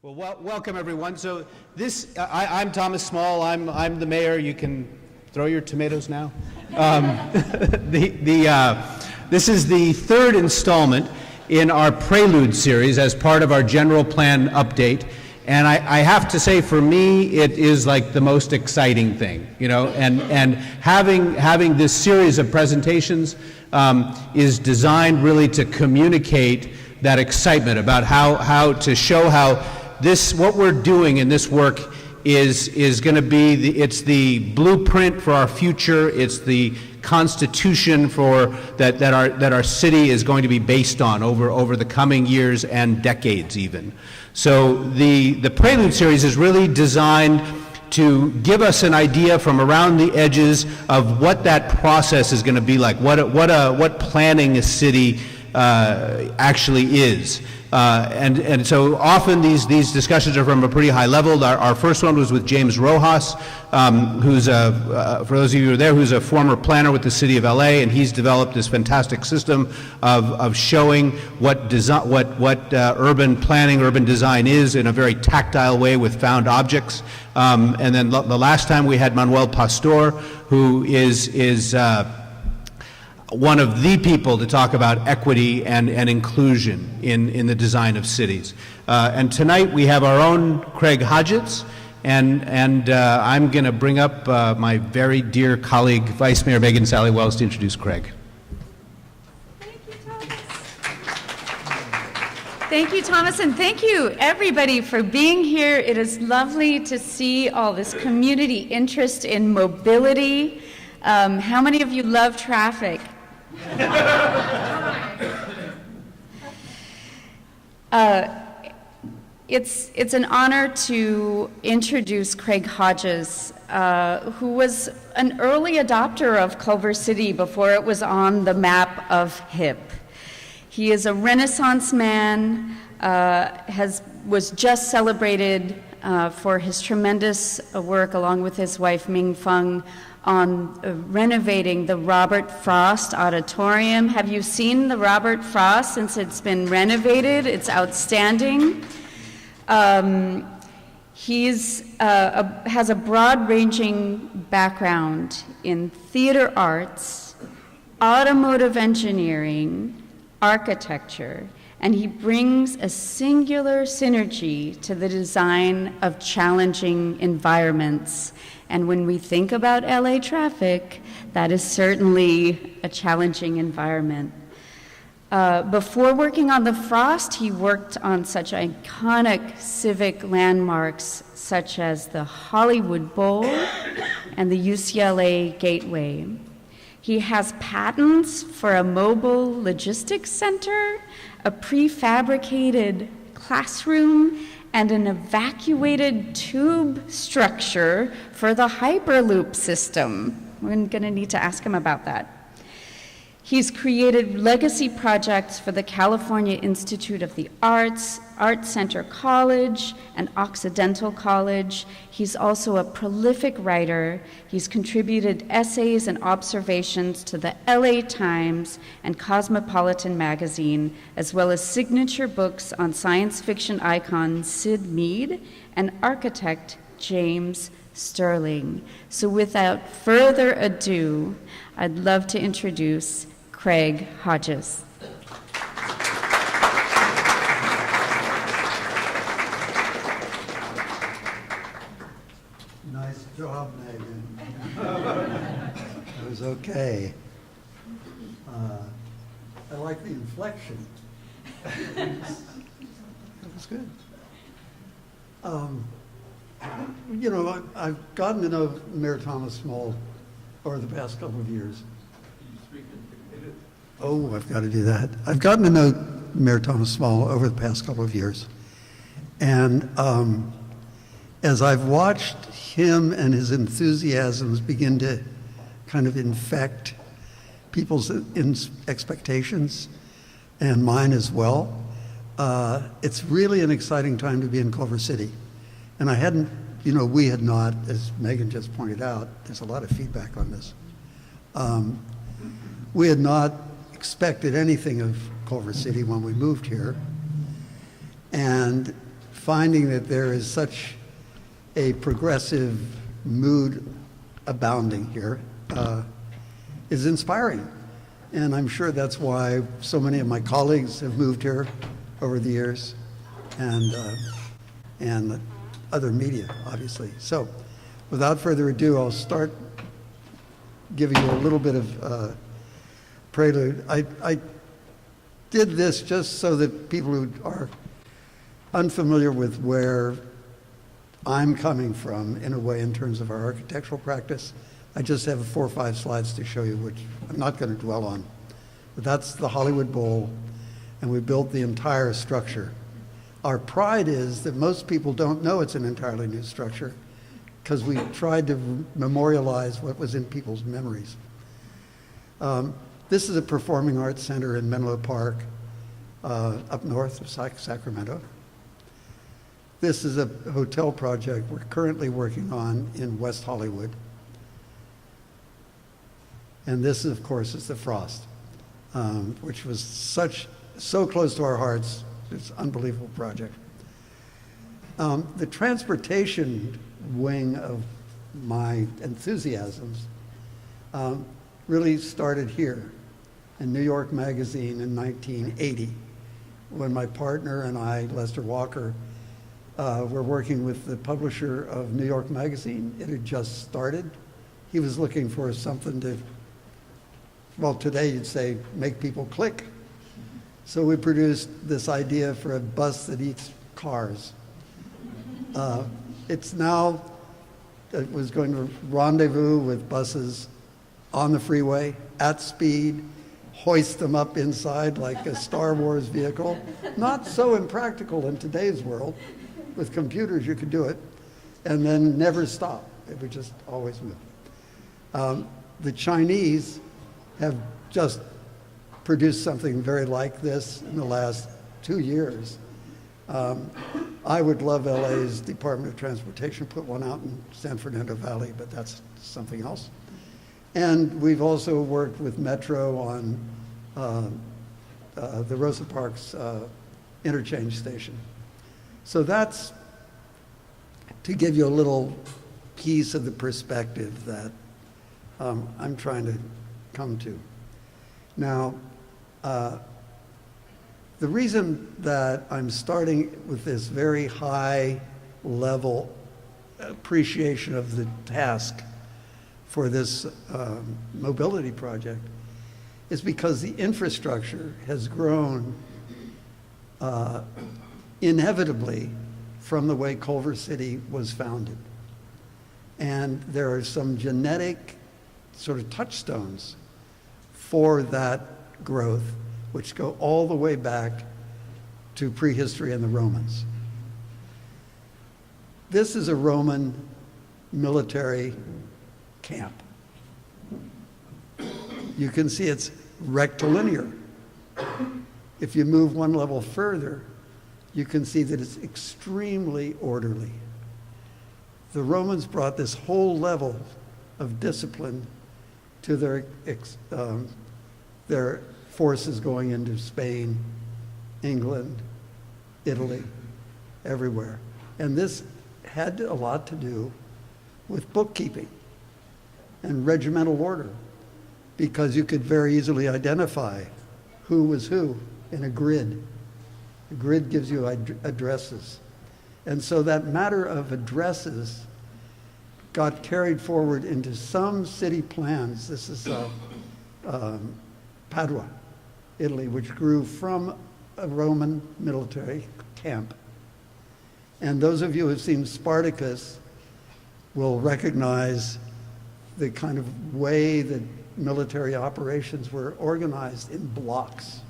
Well, welcome everyone. So I'm Thomas Small. I'm the mayor. You can throw your tomatoes now. This is the third installment in our Prelude series as part of our general plan update. And I have to say, for me, it is like the most exciting thing, you know. And having this series of presentations is designed really to communicate that excitement about how to show how what we're doing in this work is going to be it's the blueprint for our future. It's the constitution that our city is going to be based on over the coming years and decades even. So the Prelude series is really designed to give us an idea from around the edges of what that process is going to be like, what planning a city actually is. And so often these discussions are from a pretty high level. Our first one was with James Rojas, who's for those of you who are there, who's a former planner with the city of LA, and he's developed this fantastic system of showing what urban planning, urban design is in a very tactile way with found objects. And then the last time we had Manuel Pastor, who is one of the people to talk about equity and inclusion in the design of cities. And tonight we have our own Craig Hodgetts, and I'm going to bring up my very dear colleague, Vice Mayor Megan Sally Wells, to introduce Craig. Thank you, Thomas, and thank you, everybody, for being here. It is lovely to see all this community interest in mobility. How many of you love traffic? It's an honor to introduce Craig Hodgetts, who was an early adopter of Culver City before it was on the map of HIP. He is a Renaissance man, was just celebrated for his tremendous work along with his wife Ming Fung on renovating the Robert Frost Auditorium. Have you seen the Robert Frost since it's been renovated? It's outstanding. He has a broad-ranging background in theater arts, automotive engineering, architecture, and he brings a singular synergy to the design of challenging environments. And when we think about LA traffic, that is certainly a challenging environment. Before working on the Frost, he worked on such iconic civic landmarks such as the Hollywood Bowl and the UCLA Gateway. He has patents for a mobile logistics center, a prefabricated classroom, and an evacuated tube structure for the Hyperloop system. We're going to need to ask him about that. He's created legacy projects for the California Institute of the Arts, Art Center College, and Occidental College. He's also a prolific writer. He's contributed essays and observations to the LA Times and Cosmopolitan magazine, as well as signature books on science fiction icon Sid Mead and architect James Sterling. So without further ado, I'd love to introduce Craig Hodgetts. Nice job, Megan. That was okay. I like the inflection. That was good. You know, I've gotten to know Mayor Thomas Small over the past couple of years. Oh, I've got to do that. I've gotten to know Mayor Thomas Small over the past couple of years. And as I've watched him and his enthusiasms begin to kind of infect people's expectations, and mine as well, it's really an exciting time to be in Culver City. And we had not, as Megan just pointed out, there's a lot of feedback on this. We had not expected anything of Culver City when we moved here. And finding that there is such a progressive mood abounding here is inspiring. And I'm sure that's why so many of my colleagues have moved here over the years, and other media, obviously. So without further ado, I'll start giving you a little bit of prelude. I did this just so that people who are unfamiliar with where I'm coming from, in a way, in terms of our architectural practice, I just have 4 or 5 slides to show you, which I'm not going to dwell on. But that's the Hollywood Bowl, and we built the entire structure. Our pride is that most people don't know it's an entirely new structure, because we tried to memorialize what was in people's memories. This is a performing arts center in Menlo Park, up north of Sacramento. This is a hotel project we're currently working on in West Hollywood. And this, of course, is the Frost, which was so close to our hearts. It's an unbelievable project. The transportation wing of my enthusiasms really started here in New York Magazine in 1980, when my partner and I, Lester Walker, were working with the publisher of New York Magazine. It had just started. He was looking for something to, well, today you'd say, make people click. So we produced this idea for a bus that eats cars. It was going to rendezvous with buses on the freeway at speed, hoist them up inside like a Star Wars vehicle. Not so impractical in today's world. With computers, you could do it, and then never stop. It would just always move. The Chinese have just produced something very like this in the last 2 years. I would love LA's Department of Transportation put one out in San Fernando Valley, but that's something else. And we've also worked with Metro on the Rosa Parks interchange station. So that's to give you a little piece of the perspective that I'm trying to come to. Now, the reason that I'm starting with this very high level appreciation of the task for this mobility project is because the infrastructure has grown inevitably from the way Culver City was founded. And there are some genetic sort of touchstones for that growth, which go all the way back to prehistory and the Romans. This is a Roman military camp. You can see it's rectilinear. If you move one level further, you can see that it's extremely orderly. The Romans brought this whole level of discipline to their forces going into Spain, England, Italy, everywhere. And this had a lot to do with bookkeeping and regimental order, because you could very easily identify who was who in a grid. A grid gives you addresses. And so that matter of addresses got carried forward into some city plans. This is Padua, Italy, which grew from a Roman military camp. And those of you who have seen Spartacus will recognize the kind of way that military operations were organized in blocks.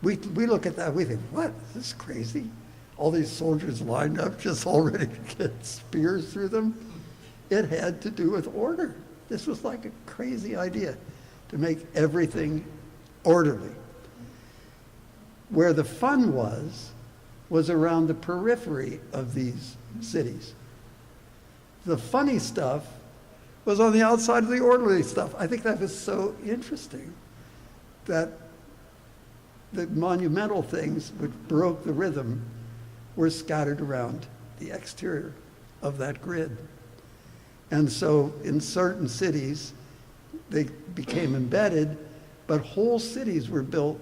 We look at that, we think, what? This is crazy. All these soldiers lined up just all ready to get spears through them. It had to do with order. This was like a crazy idea to make everything orderly. Where the fun was around the periphery of these cities. The funny stuff was on the outside of the orderly stuff. I think that was so interesting, that the monumental things which broke the rhythm were scattered around the exterior of that grid. And so in certain cities, they became embedded, but whole cities were built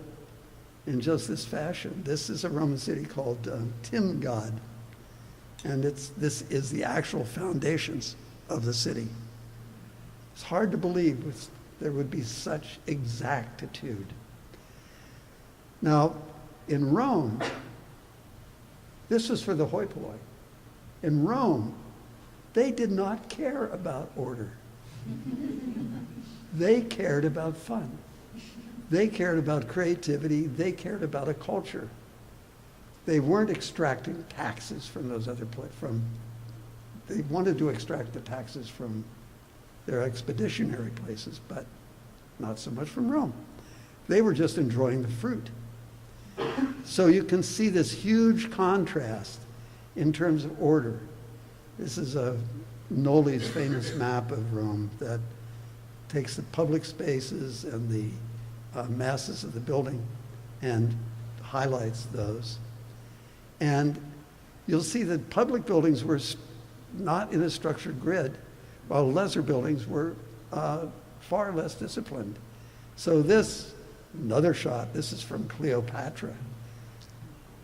in just this fashion. This is a Roman city called Timgad, and this is the actual foundations of the city. It's hard to believe there would be such exactitude. Now, in Rome, this was for the hoi polloi. In Rome, they did not care about order. They cared about fun. They cared about creativity. They cared about a culture. They weren't extracting taxes from those other they wanted to extract the taxes from their expeditionary places, but not so much from Rome. They were just enjoying the fruit. So you can see this huge contrast in terms of order. This is Noli's famous map of Rome that takes the public spaces and the masses of the building and highlights those. And you'll see that public buildings were not in a structured grid, while lesser buildings were far less disciplined. So another shot, this is from Cleopatra.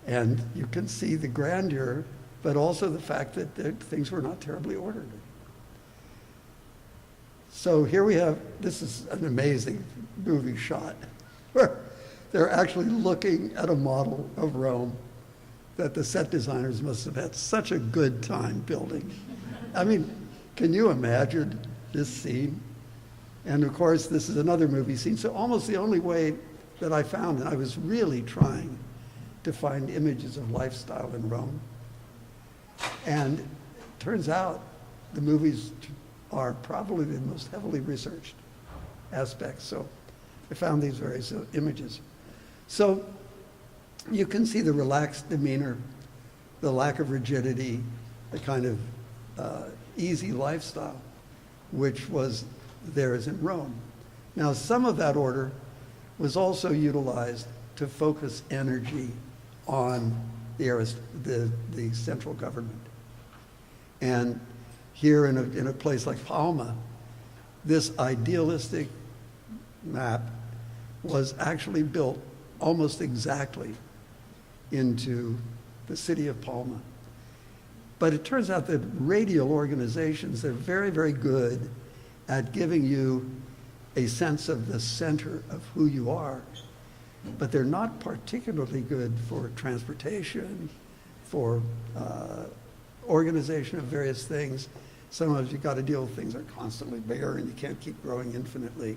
And you can see the grandeur, but also the fact that things were not terribly ordered. So here we have, this is an amazing movie shot, where they're actually looking at a model of Rome that the set designers must have had such a good time building. I mean, can you imagine this scene? And of course, this is another movie scene. So almost the only way that I found, and I was really trying to find images of lifestyle in Rome. And it turns out the movies are probably the most heavily researched aspects. So I found these various images. So you can see the relaxed demeanor, the lack of rigidity, the kind of easy lifestyle, which was theirs in Rome. Now, some of that order was also utilized to focus energy on the central government. And here in a place like Palma, this idealistic map was actually built almost exactly into the city of Palma. But it turns out that radial organizations, they're very, very good at giving you a sense of the center of who you are, but they're not particularly good for transportation, for organization of various things. Sometimes you've got to deal with things that are constantly bigger and you can't keep growing infinitely,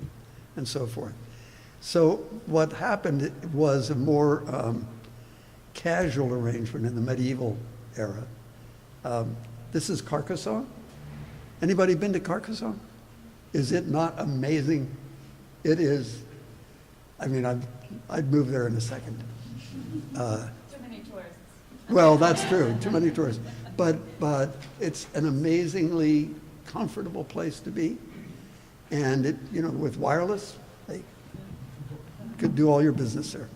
and so forth. So what happened was a more casual arrangement in the medieval era. This is Carcassonne. Anybody been to Carcassonne? Is it not amazing? It is. I mean, I'd move there in a second. Too many tourists. Well, that's true, too many tourists. But it's an amazingly comfortable place to be. And it, with wireless, they could do all your business there.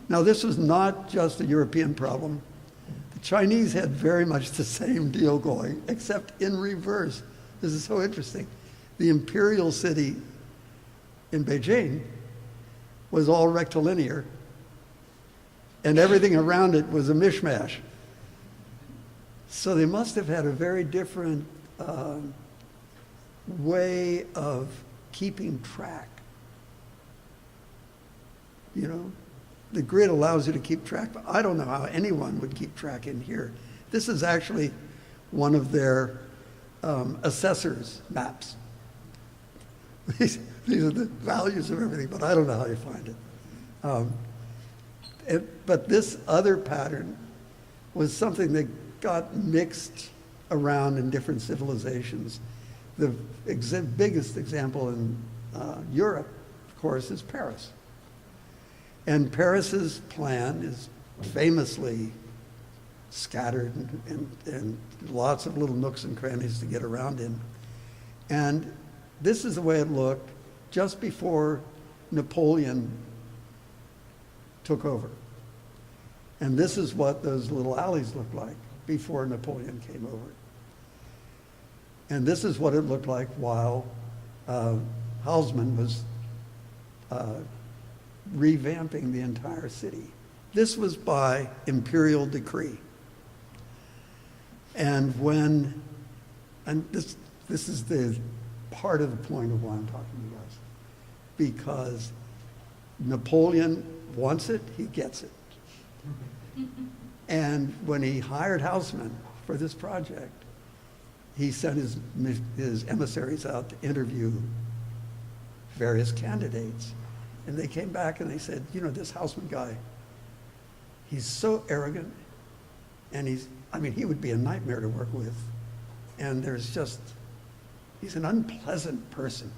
Now, this was not just a European problem. The Chinese had very much the same deal going, except in reverse. This is so interesting. The imperial city in Beijing was all rectilinear, and everything around it was a mishmash. So they must have had a very different way of keeping track. The grid allows you to keep track, but I don't know how anyone would keep track in here. This is actually one of their assessors' maps. These are the values of everything, but I don't know how you find it. But this other pattern was something that got mixed around in different civilizations. The biggest example in Europe, of course, is Paris. And Paris's plan is famously scattered and lots of little nooks and crannies to get around in. And this is the way it looked just before Napoleon took over. And this is what those little alleys looked like before Napoleon came over. And this is what it looked like while Haussmann was revamping the entire city. This was by imperial decree. And this is the part of the point of why I'm talking to you guys. Because Napoleon wants it, he gets it. And when he hired Haussmann for this project, he sent his emissaries out to interview various candidates. And they came back and they said, you know, this Haussmann guy, he's so arrogant, and he would be a nightmare to work with. And he's an unpleasant person.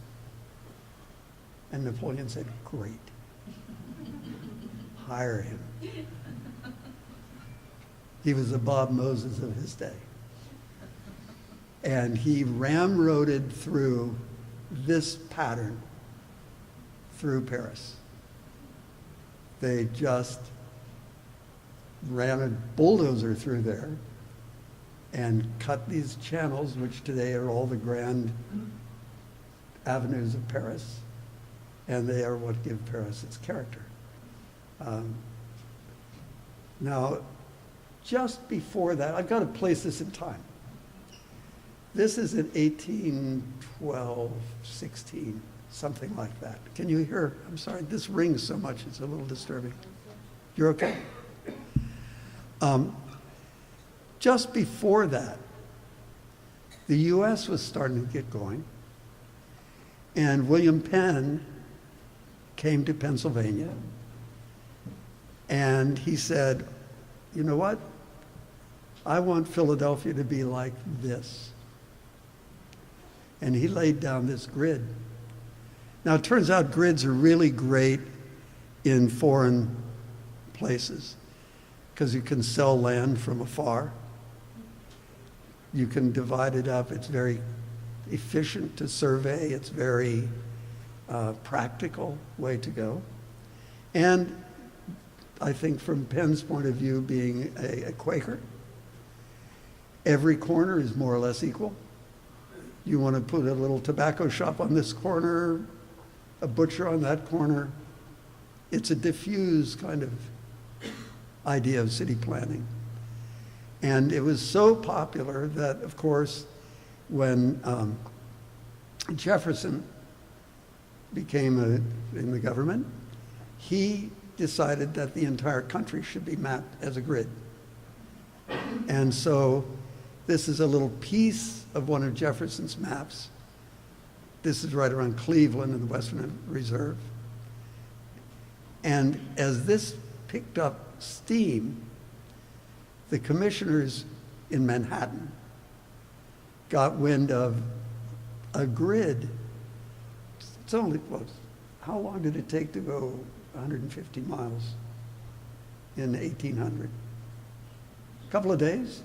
And Napoleon said, great, hire him. He was the Bob Moses of his day. And he ramroded through this pattern through Paris. They just ran a bulldozer through there and cut these channels, which today are all the grand avenues of Paris, and they are what give Paris its character. Now, just before that, I've got to place this in time. This is in 1812, 16, something like that. Can you hear? I'm sorry, this rings so much, it's a little disturbing. You're okay? Just before that, the U.S. was starting to get going, and William Penn came to Pennsylvania, and he said, you know what? I want Philadelphia to be like this. And he laid down this grid. Now, it turns out grids are really great in foreign places because you can sell land from afar. You can divide it up. It's very efficient to survey. It's very practical way to go. And I think from Penn's point of view, being a Quaker, every corner is more or less equal. You want to put a little tobacco shop on this corner, a butcher on that corner. It's a diffuse kind of idea of city planning. And it was so popular that, of course, when Jefferson became in the government, he decided that the entire country should be mapped as a grid. And so this is a little piece of one of Jefferson's maps. This is right around Cleveland in the Western Reserve. And as this picked up steam, the commissioners in Manhattan got wind of a grid. It's only, how long did it take to go 150 miles in 1800? A couple of days?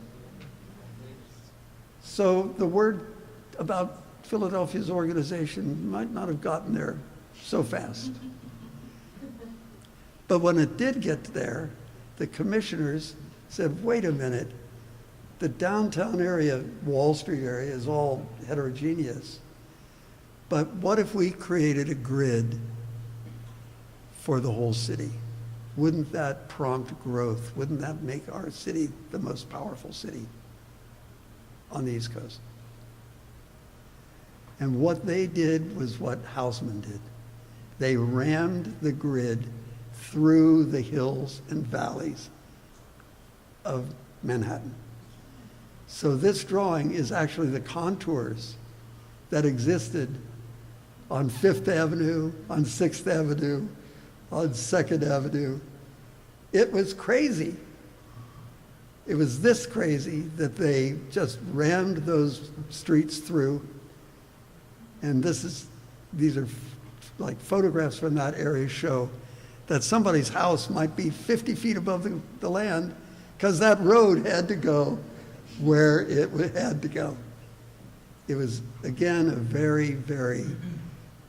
So the word about Philadelphia's organization might not have gotten there so fast. But when it did get there, the commissioners said, wait a minute, the downtown area, Wall Street area, is all heterogeneous. But what if we created a grid for the whole city? Wouldn't that prompt growth? Wouldn't that make our city the most powerful city on the East Coast? And what they did was what Haussmann did. They rammed the grid through the hills and valleys of Manhattan. So this drawing is actually the contours that existed on Fifth Avenue, on Sixth Avenue, on Second Avenue. It was crazy. It was this crazy that they just rammed those streets through. And these are like photographs from that area show that somebody's house might be 50 feet above the land because that road had to go where it had to go. It was, again,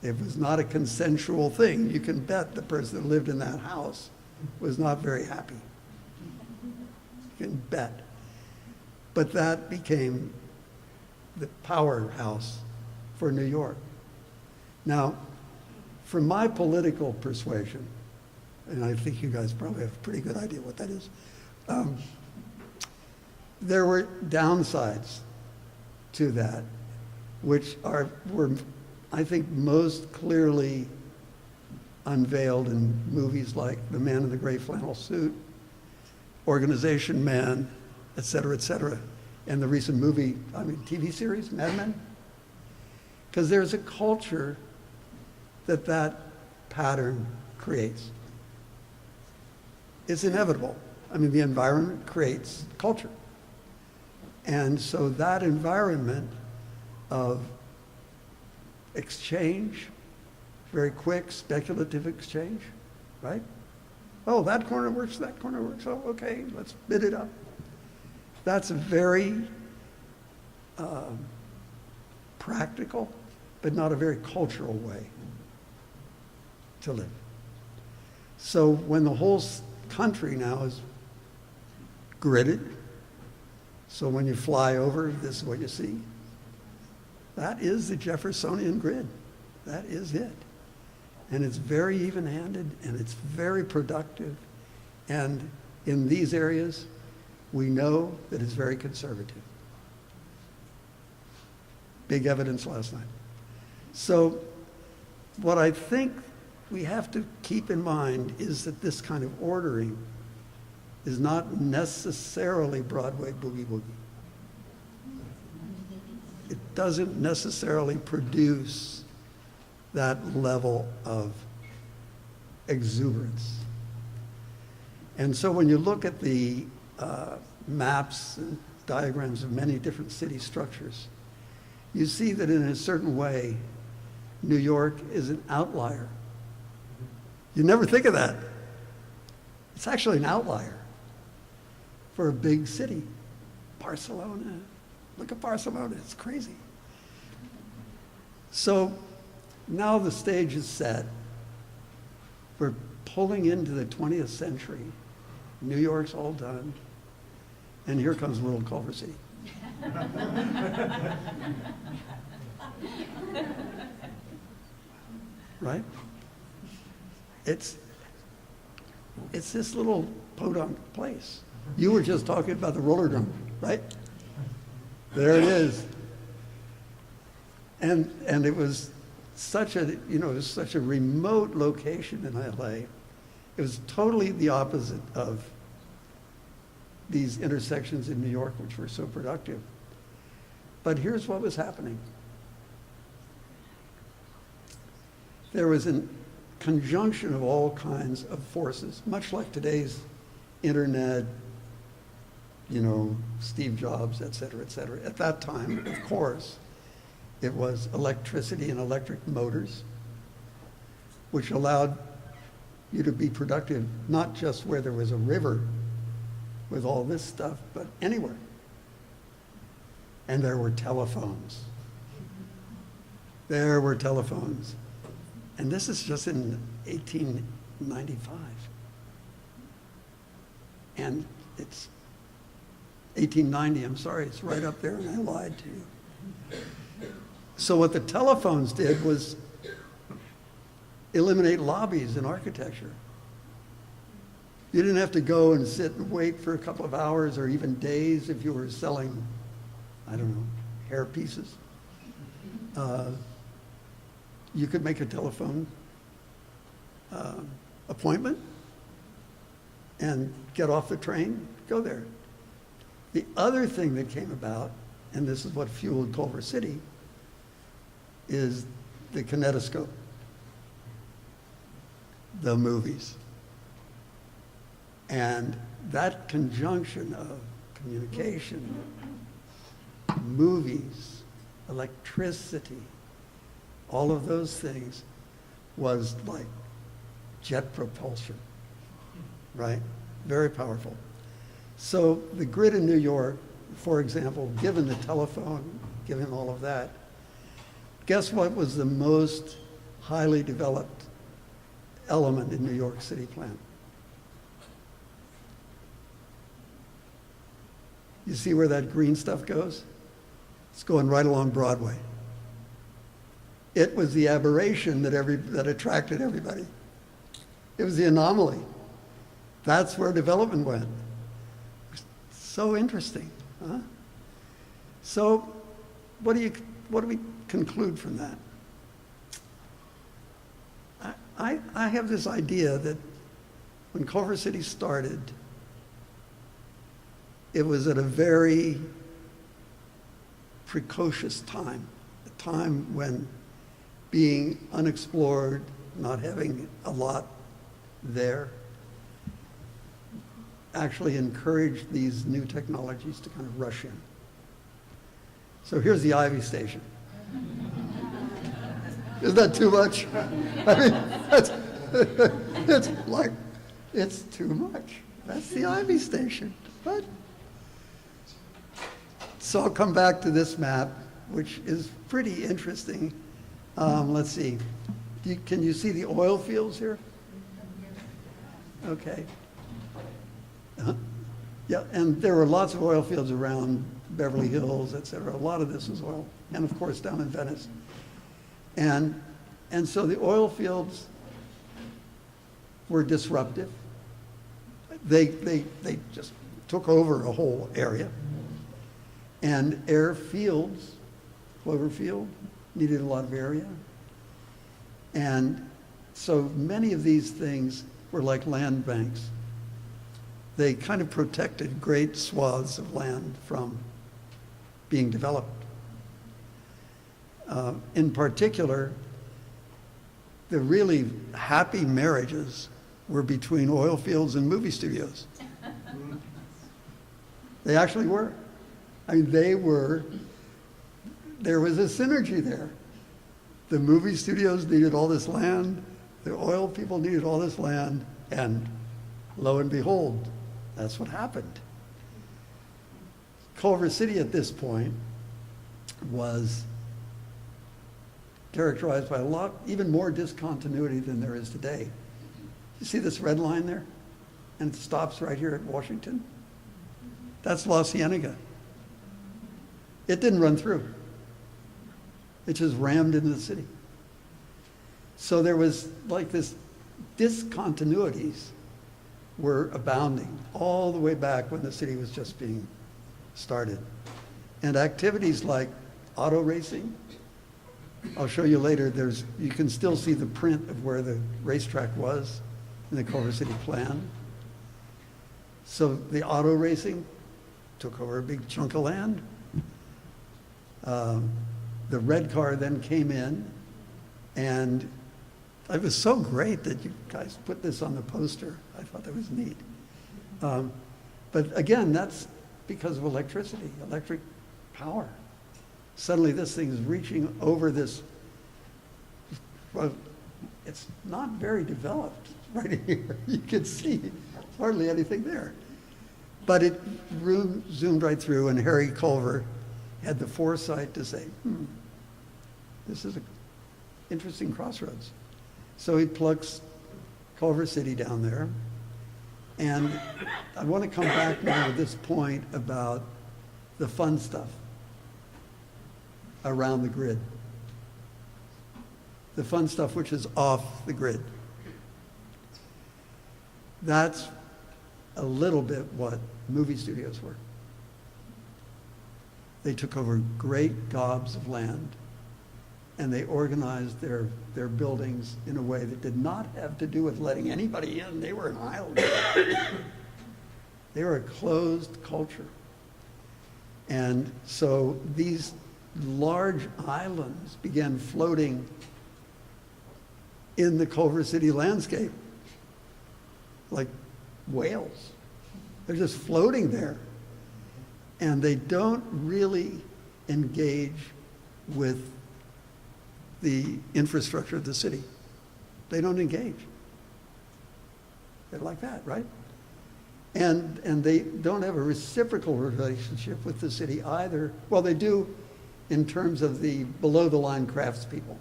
it was not a consensual thing. You can bet the person that lived in that house was not very happy. You can bet. But that became the powerhouse for New York. Now, from my political persuasion, and I think you guys probably have a pretty good idea what that is, there were downsides to that, which were, I think, most clearly unveiled in movies like The Man in the Gray Flannel Suit, Organization Man, et cetera, and the recent TV series, Mad Men. Because there's a culture that pattern creates. It's inevitable. The environment creates culture. And so that environment of exchange, very quick, speculative exchange, right? Oh, that corner works, that corner works. Oh, okay, let's bid it up. That's a very practical, but not a very cultural way to live. So when the whole country now is gridded, so when you fly over, this is what you see. That is the Jeffersonian grid. That is it. And it's very even-handed, and it's very productive. And in these areas, we know that it's very conservative. Big evidence last night. So what I think we have to keep in mind is that this kind of ordering is not necessarily Broadway boogie-woogie. It doesn't necessarily produce that level of exuberance. And so when you look at the maps and diagrams of many different city structures, you see that in a certain way, New York is an outlier. You never think of that. It's actually an outlier for a big city. Barcelona, look at Barcelona, it's crazy. So now the stage is set. We're pulling into the 20th century. New York's all done. And here comes little Culver City. Right? It's this little podunk place. You were just talking about the roller drum, right? There it is. And it was such a, such a remote location in LA. It was totally the opposite of these intersections in New York, which were so productive. But here's what was happening. There was a conjunction of all kinds of forces, much like today's internet, Steve Jobs, et cetera, et cetera. At that time, of course, it was electricity and electric motors, which allowed you to be productive, not just where there was a river with all this stuff, but anywhere. And there were telephones. There were telephones. And this is just in 1895. And it's 1890, I'm sorry, it's right up there, and I lied to you. So what the telephones did was eliminate lobbies in architecture. You didn't have to go and sit and wait for a couple of hours or even days if you were selling, hair pieces. You could make a telephone appointment and get off the train, go there. The other thing that came about, and this is what fueled Culver City, is the kinetoscope, the movies. And that conjunction of communication, movies, electricity, all of those things was like jet propulsion, right? Very powerful. So the grid in New York, for example, given the telephone, given all of that, guess what was the most highly developed element in New York City plan? You see where that green stuff goes? It's going right along Broadway. It was the aberration that attracted everybody. It was the anomaly. That's where development went. So interesting, huh? So what do we conclude from that? I have this idea that when Culver City started, it was at a very precocious time, a time when being unexplored, not having a lot there, actually encouraged these new technologies to kind of rush in. So here's the Ivy Station. Is that too much? I mean, it's too much. That's the Ivy Station. But so I'll come back to this map, which is pretty interesting. Let's see. Can you see the oil fields here? Okay. Yeah, and there were lots of oil fields around Beverly Hills, et cetera. A lot of this is oil, and of course down in Venice. And so the oil fields were disruptive. They just took over a whole area. And airfields, Cloverfield, needed a lot of area. And so many of these things were like land banks. They kind of protected great swaths of land from being developed. In particular, the really happy marriages were between oil fields and movie studios. They actually were. I mean, there was a synergy there. The movie studios needed all this land, the oil people needed all this land, and lo and behold, that's what happened. Culver City at this point was characterized by a lot, even more discontinuity than there is today. You see this red line there? And it stops right here at Washington? That's La Cienega. It didn't run through. It just rammed into the city. So there was like this discontinuities were abounding all the way back when the city was just being started. And activities like auto racing, I'll show you later, you can still see the print of where the racetrack was in the Culver City plan. So the auto racing took over a big chunk of land. The red car then came in, and it was so great that you guys put this on the poster. I thought that was neat. But again, that's because of electricity, electric power. Suddenly this thing is reaching over this, well, it's not very developed right here. You can see hardly anything there. But it zoomed right through, and Harry Culver had the foresight to say, this is an interesting crossroads. So he plugs Culver City down there. And I want to come back now to this point about the fun stuff around the grid. The fun stuff which is off the grid. That's a little bit what movie studios were. They took over great gobs of land, and they organized their buildings in a way that did not have to do with letting anybody in. They were an island. They were a closed culture. And so these large islands began floating in the Culver City landscape like whales. They're just floating there. And they don't really engage with the infrastructure of the city. They don't engage. They're like that, right? And they don't have a reciprocal relationship with the city either. Well, they do in terms of the below-the-line craftspeople.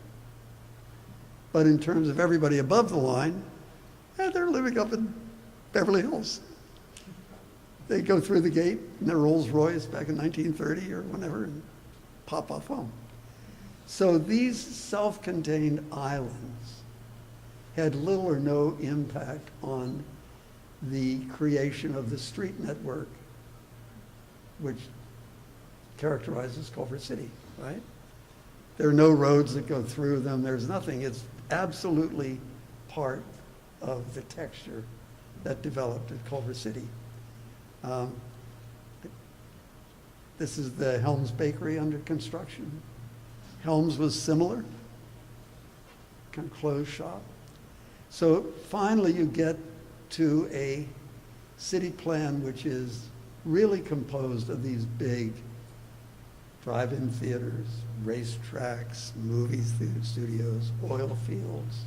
But in terms of everybody above the line, they're living up in Beverly Hills. They go through the gate in their Rolls Royce back in 1930 or whenever and pop off home. So these self-contained islands had little or no impact on the creation of the street network, which characterizes Culver City, right? There are no roads that go through them. There's nothing. It's absolutely part of the texture that developed at Culver City. This is the Helms Bakery under construction. Helms was similar, kind of closed shop. So finally you get to a city plan which is really composed of these big drive-in theaters, racetracks, movie studios, oil fields,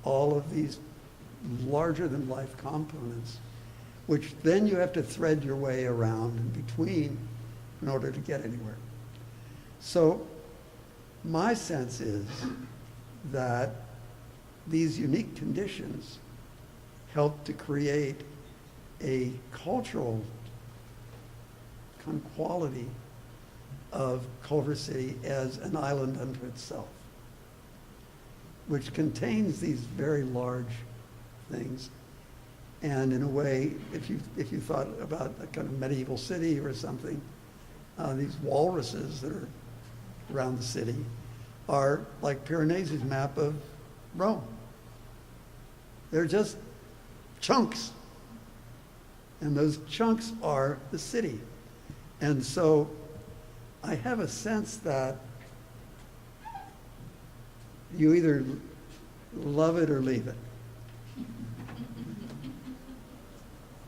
all of these larger-than-life components, which then you have to thread your way around in between in order to get anywhere. So my sense is that these unique conditions help to create a cultural kind of quality of Culver City as an island unto itself, which contains these very large things. And in a way, if you thought about a kind of medieval city or something, these walruses that are around the city are like Piranesi's map of Rome. They're just chunks. And those chunks are the city. And so I have a sense that you either love it or leave it.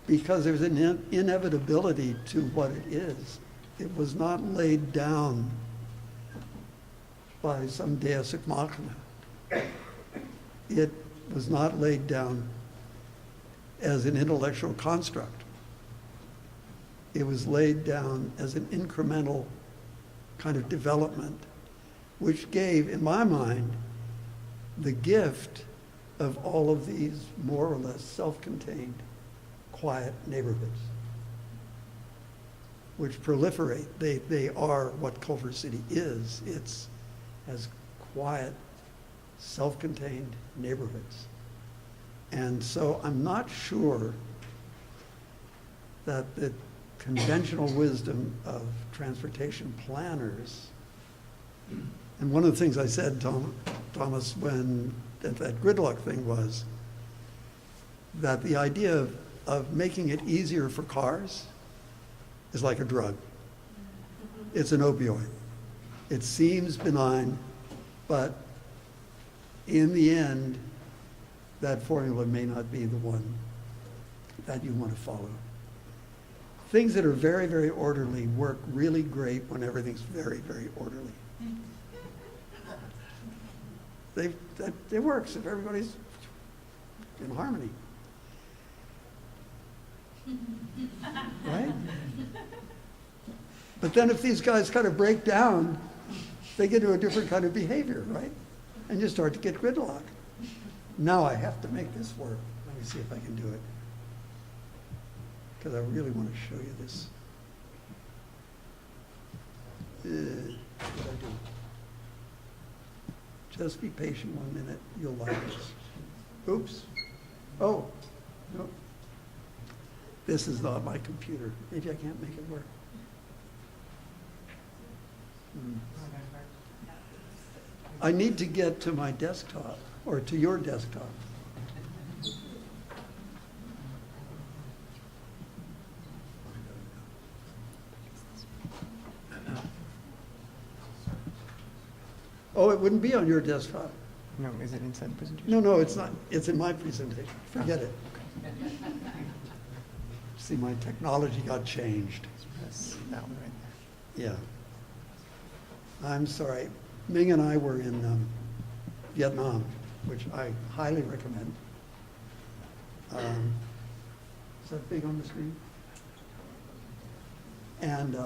Because there's an inevitability to what it is. It was not laid down by some deus ex machina. It was not laid down as an intellectual construct. It was laid down as an incremental kind of development, which gave, in my mind, the gift of all of these more or less self-contained, quiet neighborhoods, which proliferate. They are what Culver City is. It's as quiet, self-contained neighborhoods. And so I'm not sure that the conventional wisdom of transportation planners, and one of the things I said, Thomas, when that gridlock thing was that the idea of making it easier for cars is like a drug. It's an opioid. It seems benign, but in the end, that formula may not be the one that you want to follow. Things that are very, very orderly work really great when everything's very, very orderly. It works if everybody's in harmony. Right? But then if these guys kind of break down, they get into a different kind of behavior, right? And you start to get gridlock. Now I have to make this work. Let me see if I can do it. Because I really want to show you this. What do I do? Just be patient 1 minute. You'll like this. Oops. Oh, no. This is not my computer. Maybe I can't make it work. I need to get to my desktop, or to your desktop. Oh, it wouldn't be on your desktop. No, is it inside the presentation? No, it's not. It's in my presentation. Forget it. See, my technology got changed. Press that one right there. Yeah. I'm sorry. Ming and I were in Vietnam, which I highly recommend. Is that big on the screen? And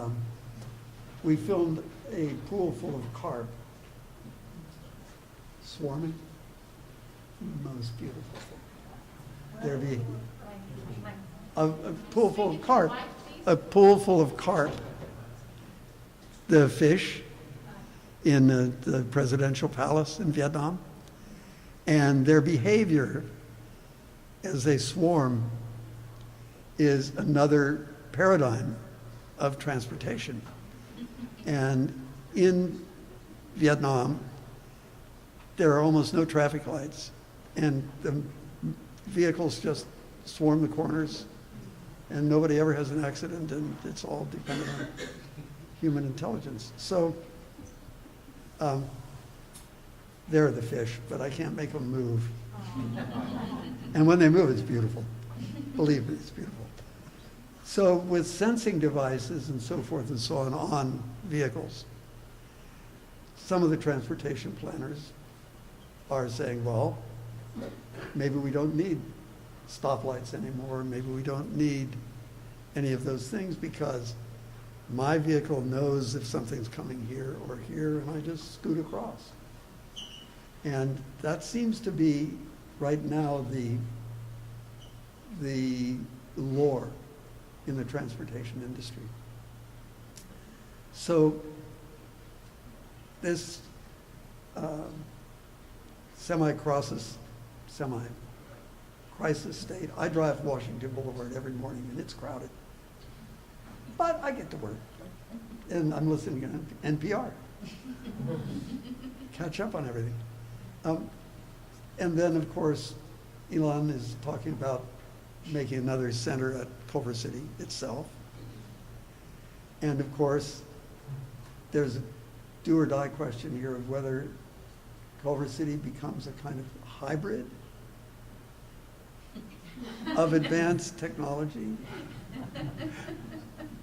we filmed a pool full of carp swarming. Most beautiful thing. A pool full of carp. A pool full of carp. The fish in the presidential palace in Vietnam. And their behavior as they swarm is another paradigm of transportation. And in Vietnam, there are almost no traffic lights, and the vehicles just swarm the corners, and nobody ever has an accident, and it's all dependent on human intelligence. So they're the fish, but I can't make them move. And when they move, it's beautiful. Believe me, it's beautiful. So with sensing devices and so forth and so on vehicles, some of the transportation planners are saying, well, maybe we don't need stoplights anymore. Maybe we don't need any of those things because my vehicle knows if something's coming here or here, and I just scoot across. And that seems to be, right now, the lore in the transportation industry. So this semi-crisis state, I drive Washington Boulevard every morning, and it's crowded. But I get to work, and I'm listening to NPR. Catch up on everything. And then, of course, Elon is talking about making another center at Culver City itself. And of course, there's a do or die question here of whether Culver City becomes a kind of hybrid of advanced technology,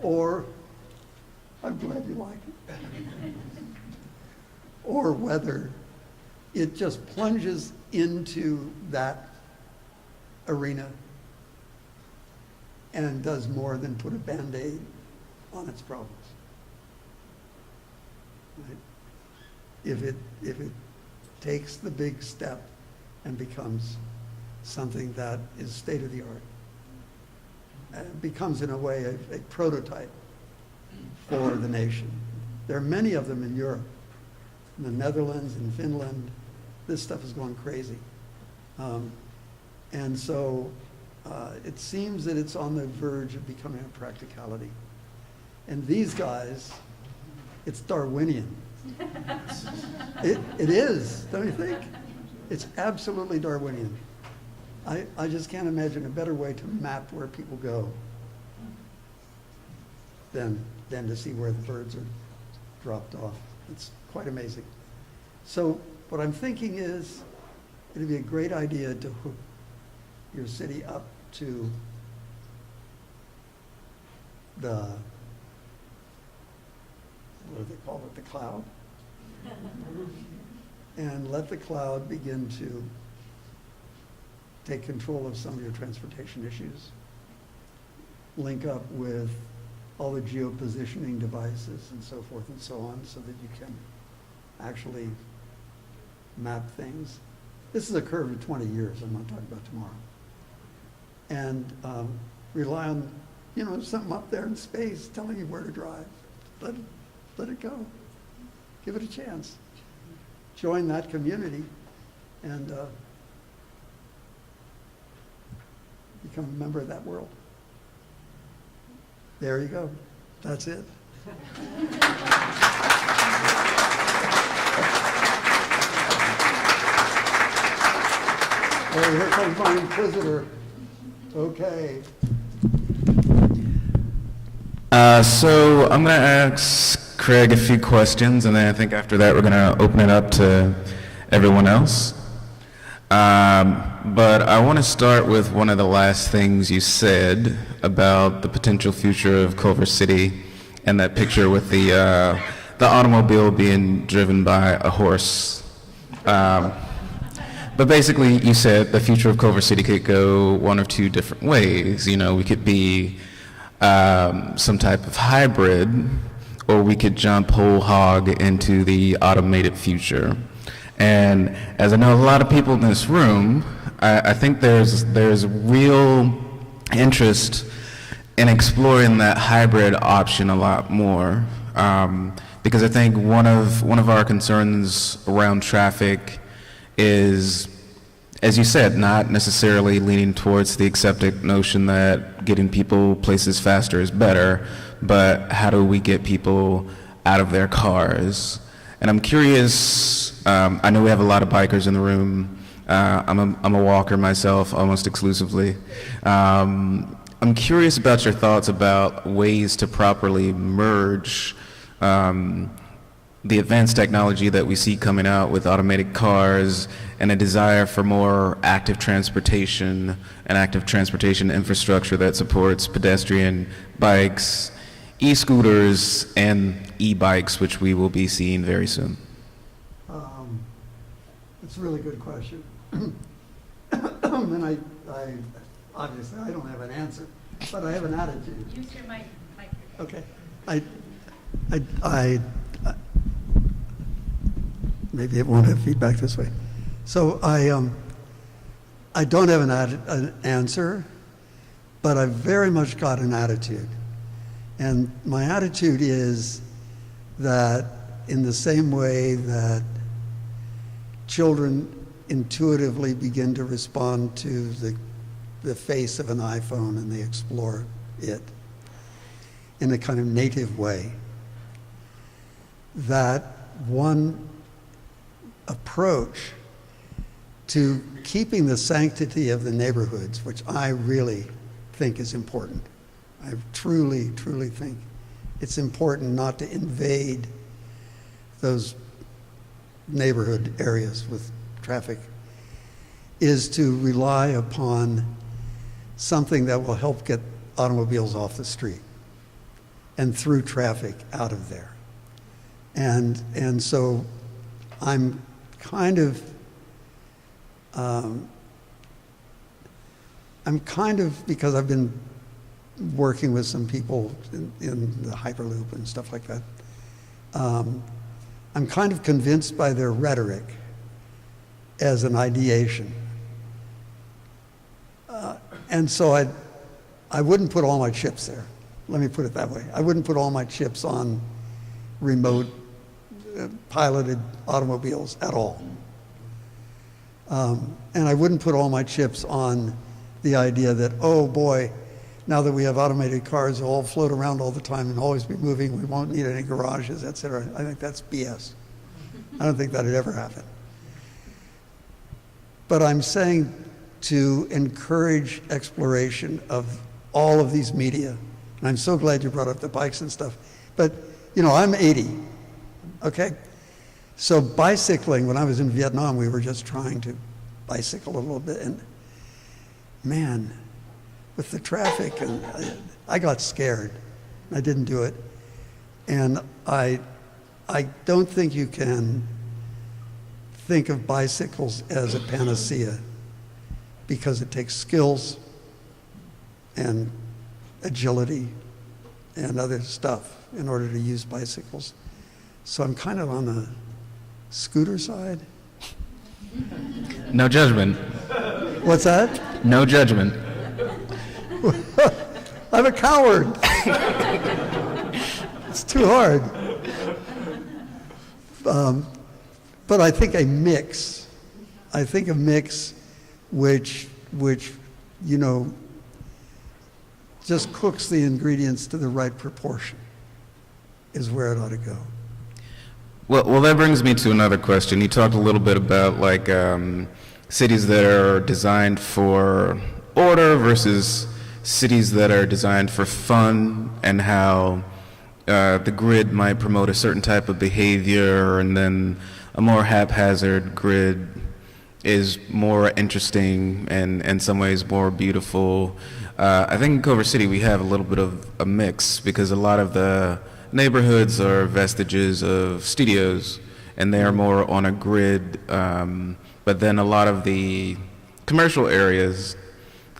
or, I'm glad you like it, or whether it just plunges into that arena and does more than put a Band-Aid on its problems. Right? If it takes the big step and becomes something that is state of the art, and becomes in a way a prototype for the nation. There are many of them in Europe, in the Netherlands, in Finland. This stuff is going crazy. And so it seems that it's on the verge of becoming a practicality. And these guys, it's Darwinian. It is, don't you think? It's absolutely Darwinian. I just can't imagine a better way to map where people go than to see where the birds are dropped off. It's quite amazing. So what I'm thinking is it'd be a great idea to hook your city up to the, what do they call it, the cloud? And let the cloud begin to take control of some of your transportation issues. Link up with all the geopositioning devices and so forth and so on so that you can actually map things. This is a curve of 20 years. I'm not talking about tomorrow. And rely on, something up there in space telling you where to drive. Let it go. Give it a chance. Join that community and become a member of that world. There you go. That's it. Oh, here comes my inquisitor. Okay. So I'm going to ask Craig a few questions, and then I think after that we're going to open it up to everyone else. But I want to start with one of the last things you said about the potential future of Culver City and that picture with the automobile being driven by a horse. But basically, you said the future of Culver City could go one of two different ways. We could be some type of hybrid, or we could jump whole hog into the automated future. And as I know a lot of people in this room, I think there's real interest in exploring that hybrid option a lot more, because I think one of our concerns around traffic is, as you said, not necessarily leaning towards the accepted notion that getting people places faster is better, but how do we get people out of their cars? And I'm curious, I know we have a lot of bikers in the room. I'm a walker myself, almost exclusively. I'm curious about your thoughts about ways to properly merge the advanced technology that we see coming out with automated cars and a desire for more active transportation and active transportation infrastructure that supports pedestrian bikes, e-scooters, and e-bikes, which we will be seeing very soon. It's a really good question. And I obviously, I don't have an answer, but I have an attitude. Use your mic. Okay. Maybe it won't have feedback this way. So I don't have an answer, but I've very much got an attitude. And my attitude is that in the same way that children intuitively begin to respond to the face of an iPhone and they explore it in a kind of native way, that one approach to keeping the sanctity of the neighborhoods, which I really think is important. I truly, truly think it's important not to invade those neighborhood areas with traffic, is to rely upon something that will help get automobiles off the street and through traffic out of there. And so I'm kind of because I've been working with some people in the Hyperloop and stuff like that, I'm kind of convinced by their rhetoric as an ideation. And so I wouldn't put all my chips there. Let me put it that way. I wouldn't put all my chips on remote piloted automobiles at all. And I wouldn't put all my chips on the idea that, oh boy, now that we have automated cars, they'll all float around all the time and always be moving, we won't need any garages, et cetera. I think that's BS. I don't think that'd ever happen. But I'm saying to encourage exploration of all of these media. And I'm so glad you brought up the bikes and stuff. But, you know, I'm 80, okay? So bicycling, when I was in Vietnam, we were just trying to bicycle a little bit. And man, with the traffic, and I got scared. I didn't do it. And I don't think you can think of bicycles as a panacea, because it takes skills and agility and other stuff in order to use bicycles. So I'm kind of on the scooter side. No judgment. What's that? No judgment. I'm a coward. It's too hard. But I think a mix. I think a mix which you know, just cooks the ingredients to the right proportion is where it ought to go. Well, that brings me to another question. You talked a little bit about like cities that are designed for order versus cities that are designed for fun, and how the grid might promote a certain type of behavior, and then a more haphazard grid is more interesting and in some ways more beautiful. I think in Culver City we have a little bit of a mix, because a lot of the neighborhoods are vestiges of studios, and they are more on a grid, but then a lot of the commercial areas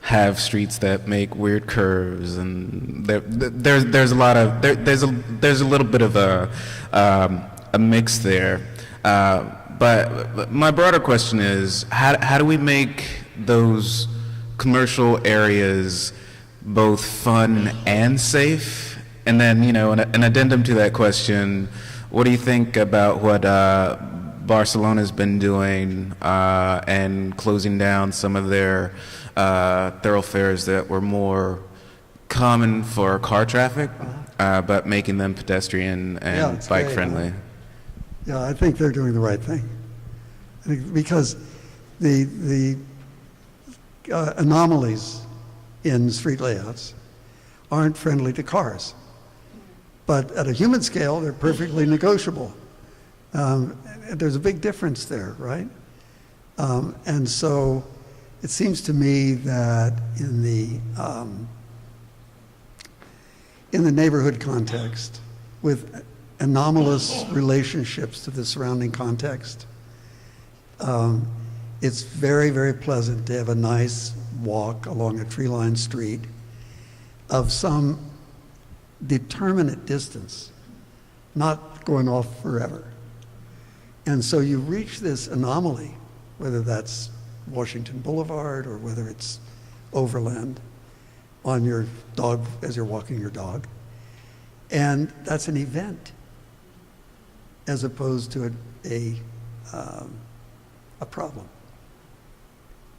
have streets that make weird curves, and there's a little bit of a mix there. But my broader question is, how do we make those commercial areas both fun and safe? And then, an addendum to that question, what do you think about what Barcelona's been doing and closing down some of their thoroughfares that were more common for car traffic, but making them pedestrian and it's bike great, friendly? Yeah, I think they're doing the right thing. I think because the anomalies in street layouts aren't friendly to cars. But at a human scale, they're perfectly negotiable. There's a big difference there, right? And so it seems to me that in the neighborhood context, with anomalous relationships to the surrounding context, it's very, very pleasant to have a nice walk along a tree-lined street of some determinate distance, not going off forever. And so you reach this anomaly, whether that's Washington Boulevard or whether it's Overland, on your dog as you're walking your dog. And that's an event as opposed to a problem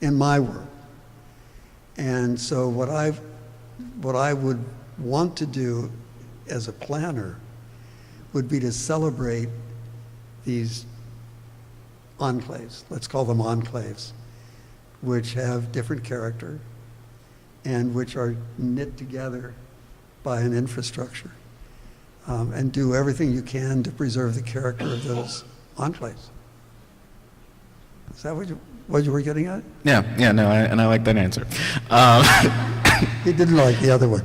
in my world. And so what I would want to do as a planner would be to celebrate these enclaves, let's call them enclaves, which have different character and which are knit together by an infrastructure, and do everything you can to preserve the character of those enclaves. Is that what you were getting at? Yeah, no, and I like that answer. He didn't like the other one.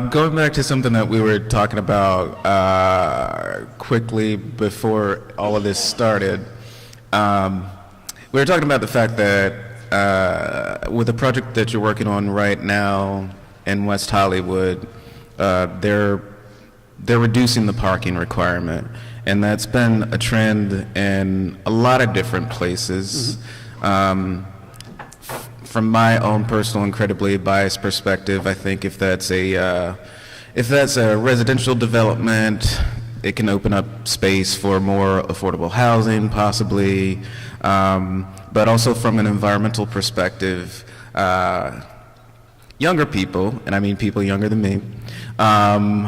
Going back to something that we were talking about quickly before all of this started, we were talking about the fact that with the project that you're working on right now in West Hollywood, they're reducing the parking requirement, and that's been a trend in a lot of different places. From my own personal, incredibly biased perspective, I think if that's a residential development, it can open up space for more affordable housing, possibly. But also from an environmental perspective, younger people, and I mean people younger than me, are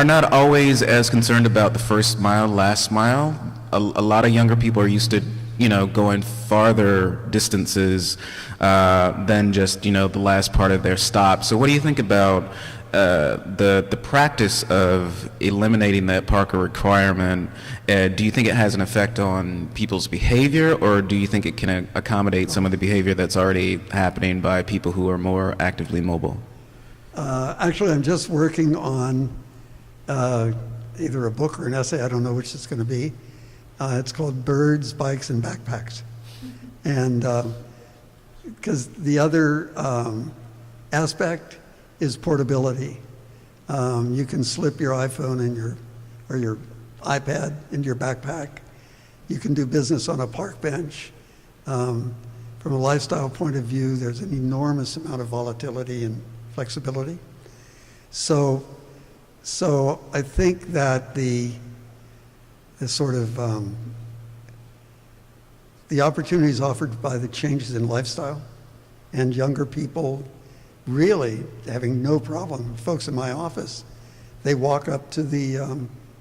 not always as concerned about the first mile, last mile. A lot of younger people are used to going farther distances than just, the last part of their stop. So what do you think about the practice of eliminating that parker requirement? Do you think it has an effect on people's behavior, or do you think it can accommodate some of the behavior that's already happening by people who are more actively mobile? Actually, I'm just working on either a book or an essay, I don't know which it's going to be. It's called Birds, Bikes, and Backpacks. And because the other aspect is portability. You can slip your iPhone or your iPad into your backpack. You can do business on a park bench. From a lifestyle point of view, there's an enormous amount of volatility and flexibility. So I think that the sort of the opportunities offered by the changes in lifestyle and younger people really having no problem. Folks in my office, they walk up to the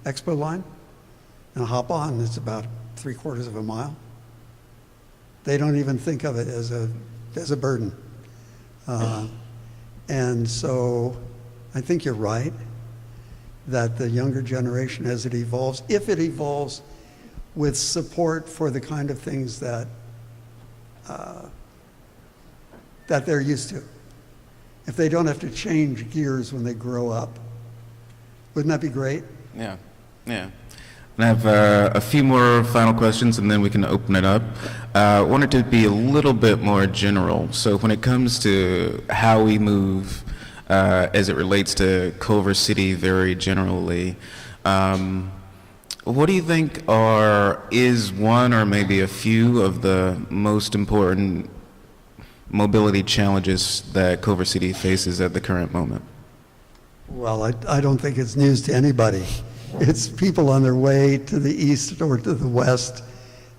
expo line and hop on. It's about 3/4 of a mile. They don't even think of it as a burden. And so I think you're right that the younger generation, as it evolves, if it evolves with support for the kind of things that they're used to, if they don't have to change gears when they grow up, wouldn't that be great? Yeah. I have a few more final questions, and then we can open it up. I wanted to be a little bit more general. So when it comes to how we move as it relates to Culver City very generally, What do you think is one or maybe a few of the most important mobility challenges that Culver City faces at the current moment? Well, I don't think it's news to anybody. It's people on their way to the east or to the west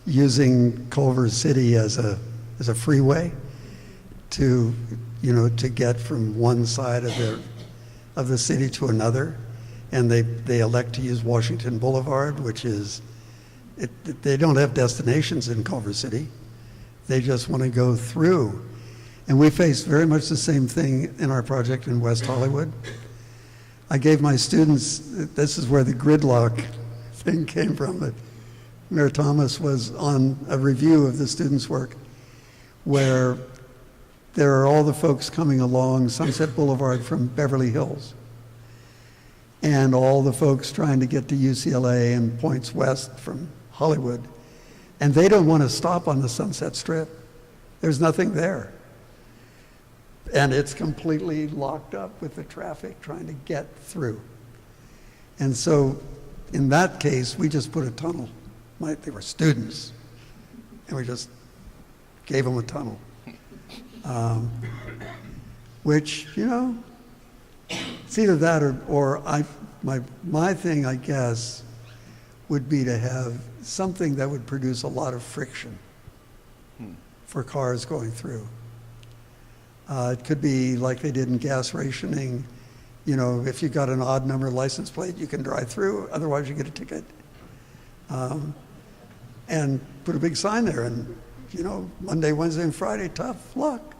using Culver City as a freeway to get from one side of the city to another, and they elect to use Washington Boulevard, which is they don't have destinations in Culver City. They just want to go through. And we face very much the same thing in our project in West Hollywood. I gave my students, this is where the gridlock thing came from, that Mayor Thomas was on a review of the students' work, where there are all the folks coming along Sunset Boulevard from Beverly Hills, and all the folks trying to get to UCLA and points west from Hollywood, and they don't want to stop on the Sunset Strip. There's nothing there. And it's completely locked up with the traffic trying to get through. And so in that case, we just put a tunnel. They were students, and we just gave them a tunnel. Which, it's either that or my thing, I guess, would be to have something that would produce a lot of friction for cars going through. It could be like they did in gas rationing. If you got an odd number license plate, you can drive through, otherwise you get a ticket. And put a big sign there, and Monday, Wednesday, and Friday, tough luck.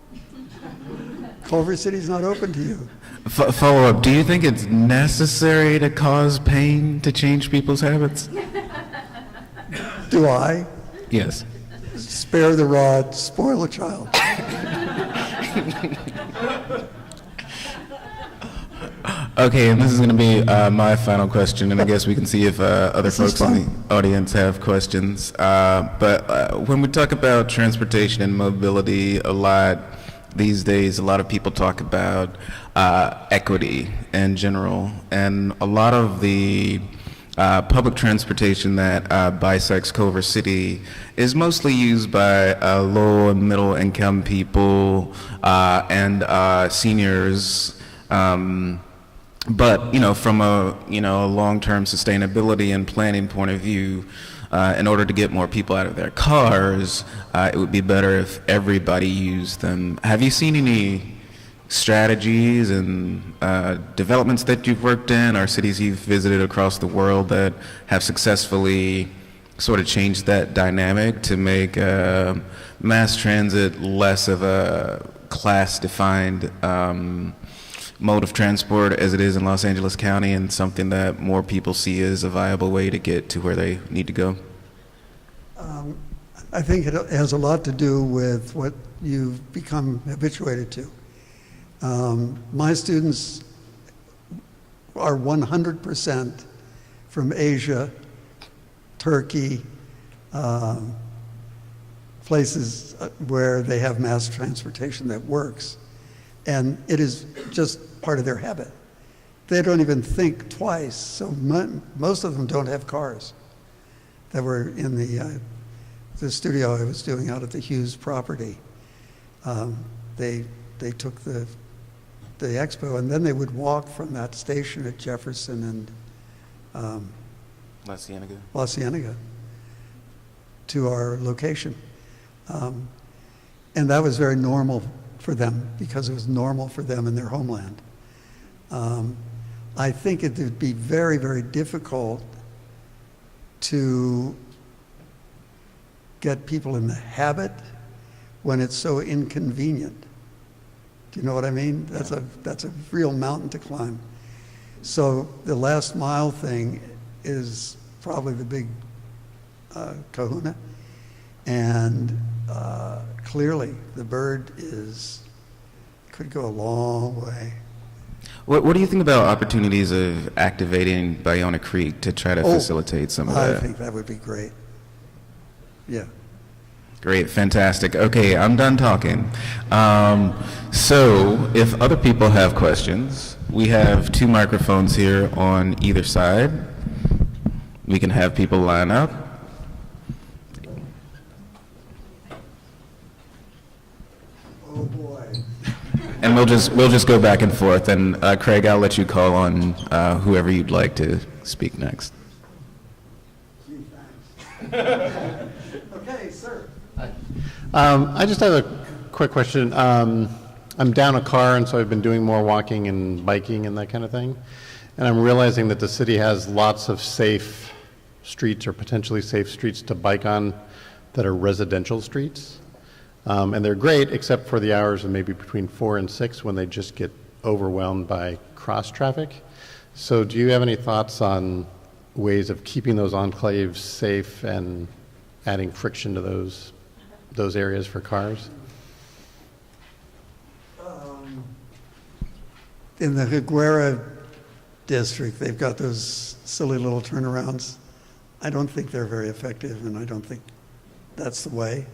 Culver City's not open to you. Follow up, do you think it's necessary to cause pain to change people's habits? Do I? Yes. Spare the rod, spoil the child. Okay, and this is going to be my final question, and I guess we can see if other folks in the audience have questions. But when we talk about transportation and mobility a lot these days, a lot of people talk about equity in general, and a lot of the public transportation that bisects Culver City is mostly used by low and middle income people and seniors. But from a long-term sustainability and planning point of view, in order to get more people out of their cars, it would be better if everybody used them. Have you seen any strategies and developments that you've worked in, or cities you've visited across the world that have successfully sort of changed that dynamic to make mass transit less of a class-defined mode of transport as it is in Los Angeles County, and something that more people see as a viable way to get to where they need to go? I think it has a lot to do with what you've become habituated to. My students are 100% from Asia, Turkey, places where they have mass transportation that works. And it is just part of their habit. They don't even think twice. So most of them don't have cars that were in the studio I was doing out at the Hughes property. They took the expo, and then they would walk from that station at Jefferson and La Cienega to our location. And that was very normal for them, because it was normal for them in their homeland. I think it would be very, very difficult to get people in the habit when it's so inconvenient. Do you know what I mean? That's a real mountain to climb. So the last mile thing is probably the big kahuna. And clearly the bird could go a long way. What do you think about opportunities of activating Bayona Creek to try to facilitate some of that? I think that would be great. Yeah. Great, fantastic. Okay, I'm done talking. So if other people have questions, we have 2 microphones here on either side. We can have people line up. Oh, boy. And we'll just go back and forth. And Craig, I'll let you call on whoever you'd like to speak next. Okay, sir. I just have a quick question. I'm down a car, and so I've been doing more walking and biking and that kind of thing. And I'm realizing that the city has lots of safe streets or potentially safe streets to bike on that are residential streets. And they're great, except for the hours of maybe between 4 and 6 when they just get overwhelmed by cross traffic. So do you have any thoughts on ways of keeping those enclaves safe and adding friction to those areas for cars? In the Higuera district, they've got those silly little turnarounds. I don't think they're very effective, and I don't think that's the way.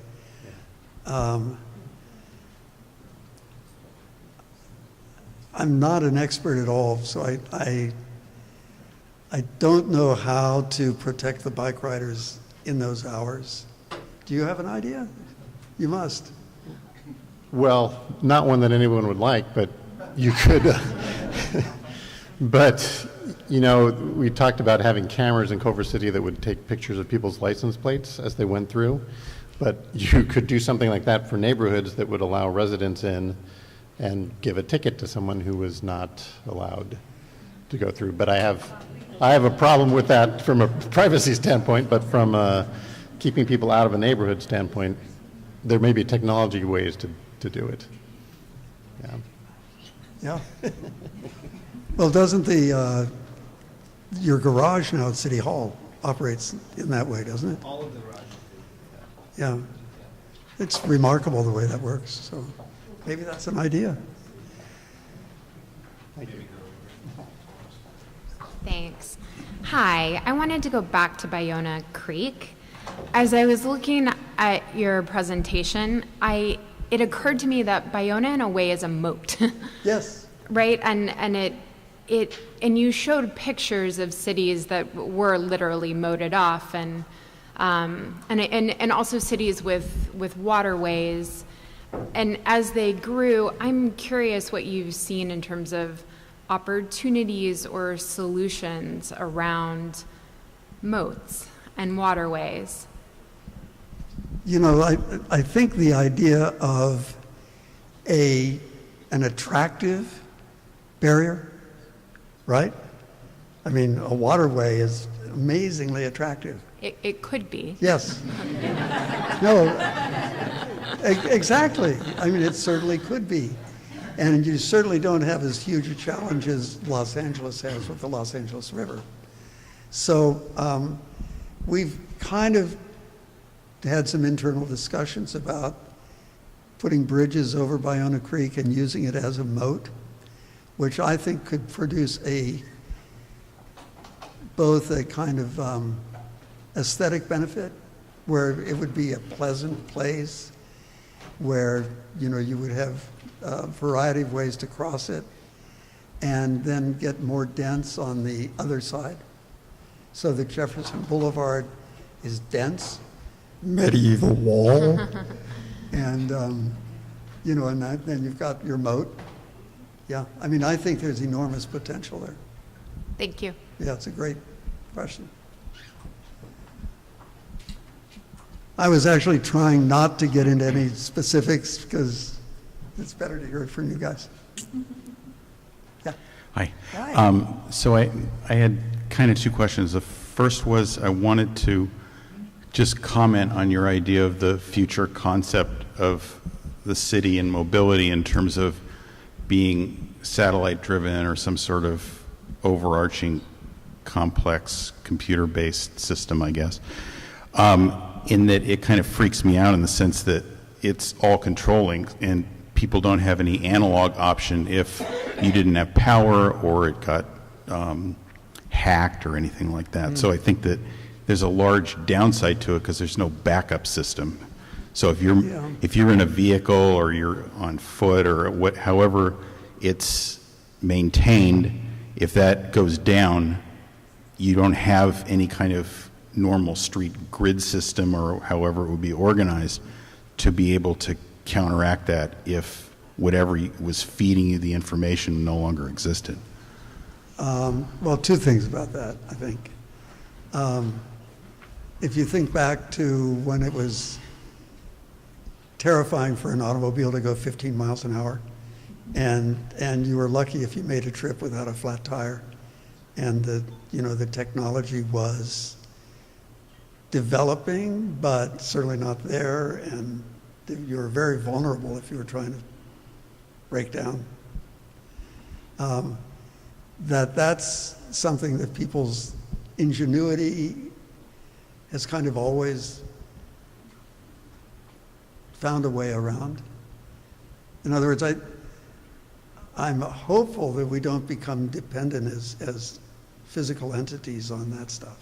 I'm not an expert at all, so I don't know how to protect the bike riders in those hours. Do you have an idea? You must. Well, not one that anyone would like, but you could. But, you know, we talked about having cameras in Culver City that would take pictures of people's license plates as they went through. But you could do something like that for neighborhoods that would allow residents in and give a ticket to someone who was not allowed to go through. But I have a problem with that from a privacy standpoint, but from a keeping people out of a neighborhood standpoint, there may be technology ways to do it. Yeah. Yeah. Well, doesn't your garage now at City Hall operates in that way, doesn't it? All of the garages do. Yeah. It's remarkable the way that works, so maybe that's an idea. Thanks. Hi, I wanted to go back to Bayona Creek. As I was looking at your presentation, it occurred to me that Bayona in a way is a moat. Yes. Right? And you showed pictures of cities that were literally moated off and also cities with waterways. And as they grew, I'm curious what you've seen in terms of opportunities or solutions around moats and waterways. You know, I think the idea of an attractive barrier, right? I mean, a waterway is amazingly attractive. It could be. Yes. No, exactly. I mean, it certainly could be. And you certainly don't have as huge a challenge as Los Angeles has with the Los Angeles River. So we've kind of had some internal discussions about putting bridges over Bayona Creek and using it as a moat, which I think could produce both a kind of aesthetic benefit, where it would be a pleasant place, where you would have a variety of ways to cross it, and then get more dense on the other side, so that Jefferson Boulevard is dense, medieval wall, and and then you've got your moat. Yeah, I mean, I think there's enormous potential there. Thank you. Yeah, it's a great question. I was actually trying not to get into any specifics because it's better to hear it from you guys. Yeah. Hi. Hi. So I had kind of two questions. The first was I wanted to just comment on your idea of the future concept of the city and mobility in terms of being satellite driven or some sort of overarching complex computer-based system, I guess. In that it kind of freaks me out in the sense that it's all controlling and people don't have any analog option if you didn't have power or it got hacked or anything like that. So I think that there's a large downside to it because there's no backup system. So if you're in a vehicle or you're on foot or however it's maintained, if that goes down, you don't have any kind of normal street grid system or however it would be organized to be able to counteract that if whatever was feeding you the information no longer existed? Well, two things about that, I think. If you think back to when it was terrifying for an automobile to go 15 miles an hour, and you were lucky if you made a trip without a flat tire, and the technology was developing, but certainly not there, and you were very vulnerable if you were trying to break down. That's something that people's ingenuity has kind of always found a way around. In other words, I'm hopeful that we don't become dependent as physical entities on that stuff,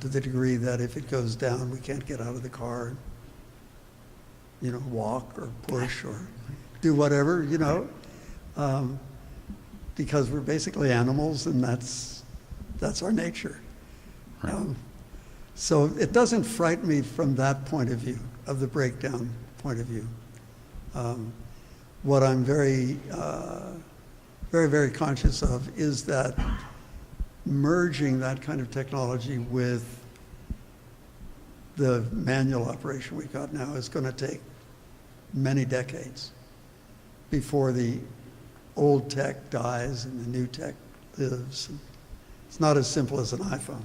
to the degree that if it goes down, we can't get out of the car and, walk or push or do whatever, because we're basically animals, and that's our nature. Right. So it doesn't frighten me from that point of view, of the breakdown point of view. What I'm very, very, very conscious of is that merging that kind of technology with the manual operation we got now is going to take many decades before the old tech dies and the new tech lives. It's not as simple as an iPhone.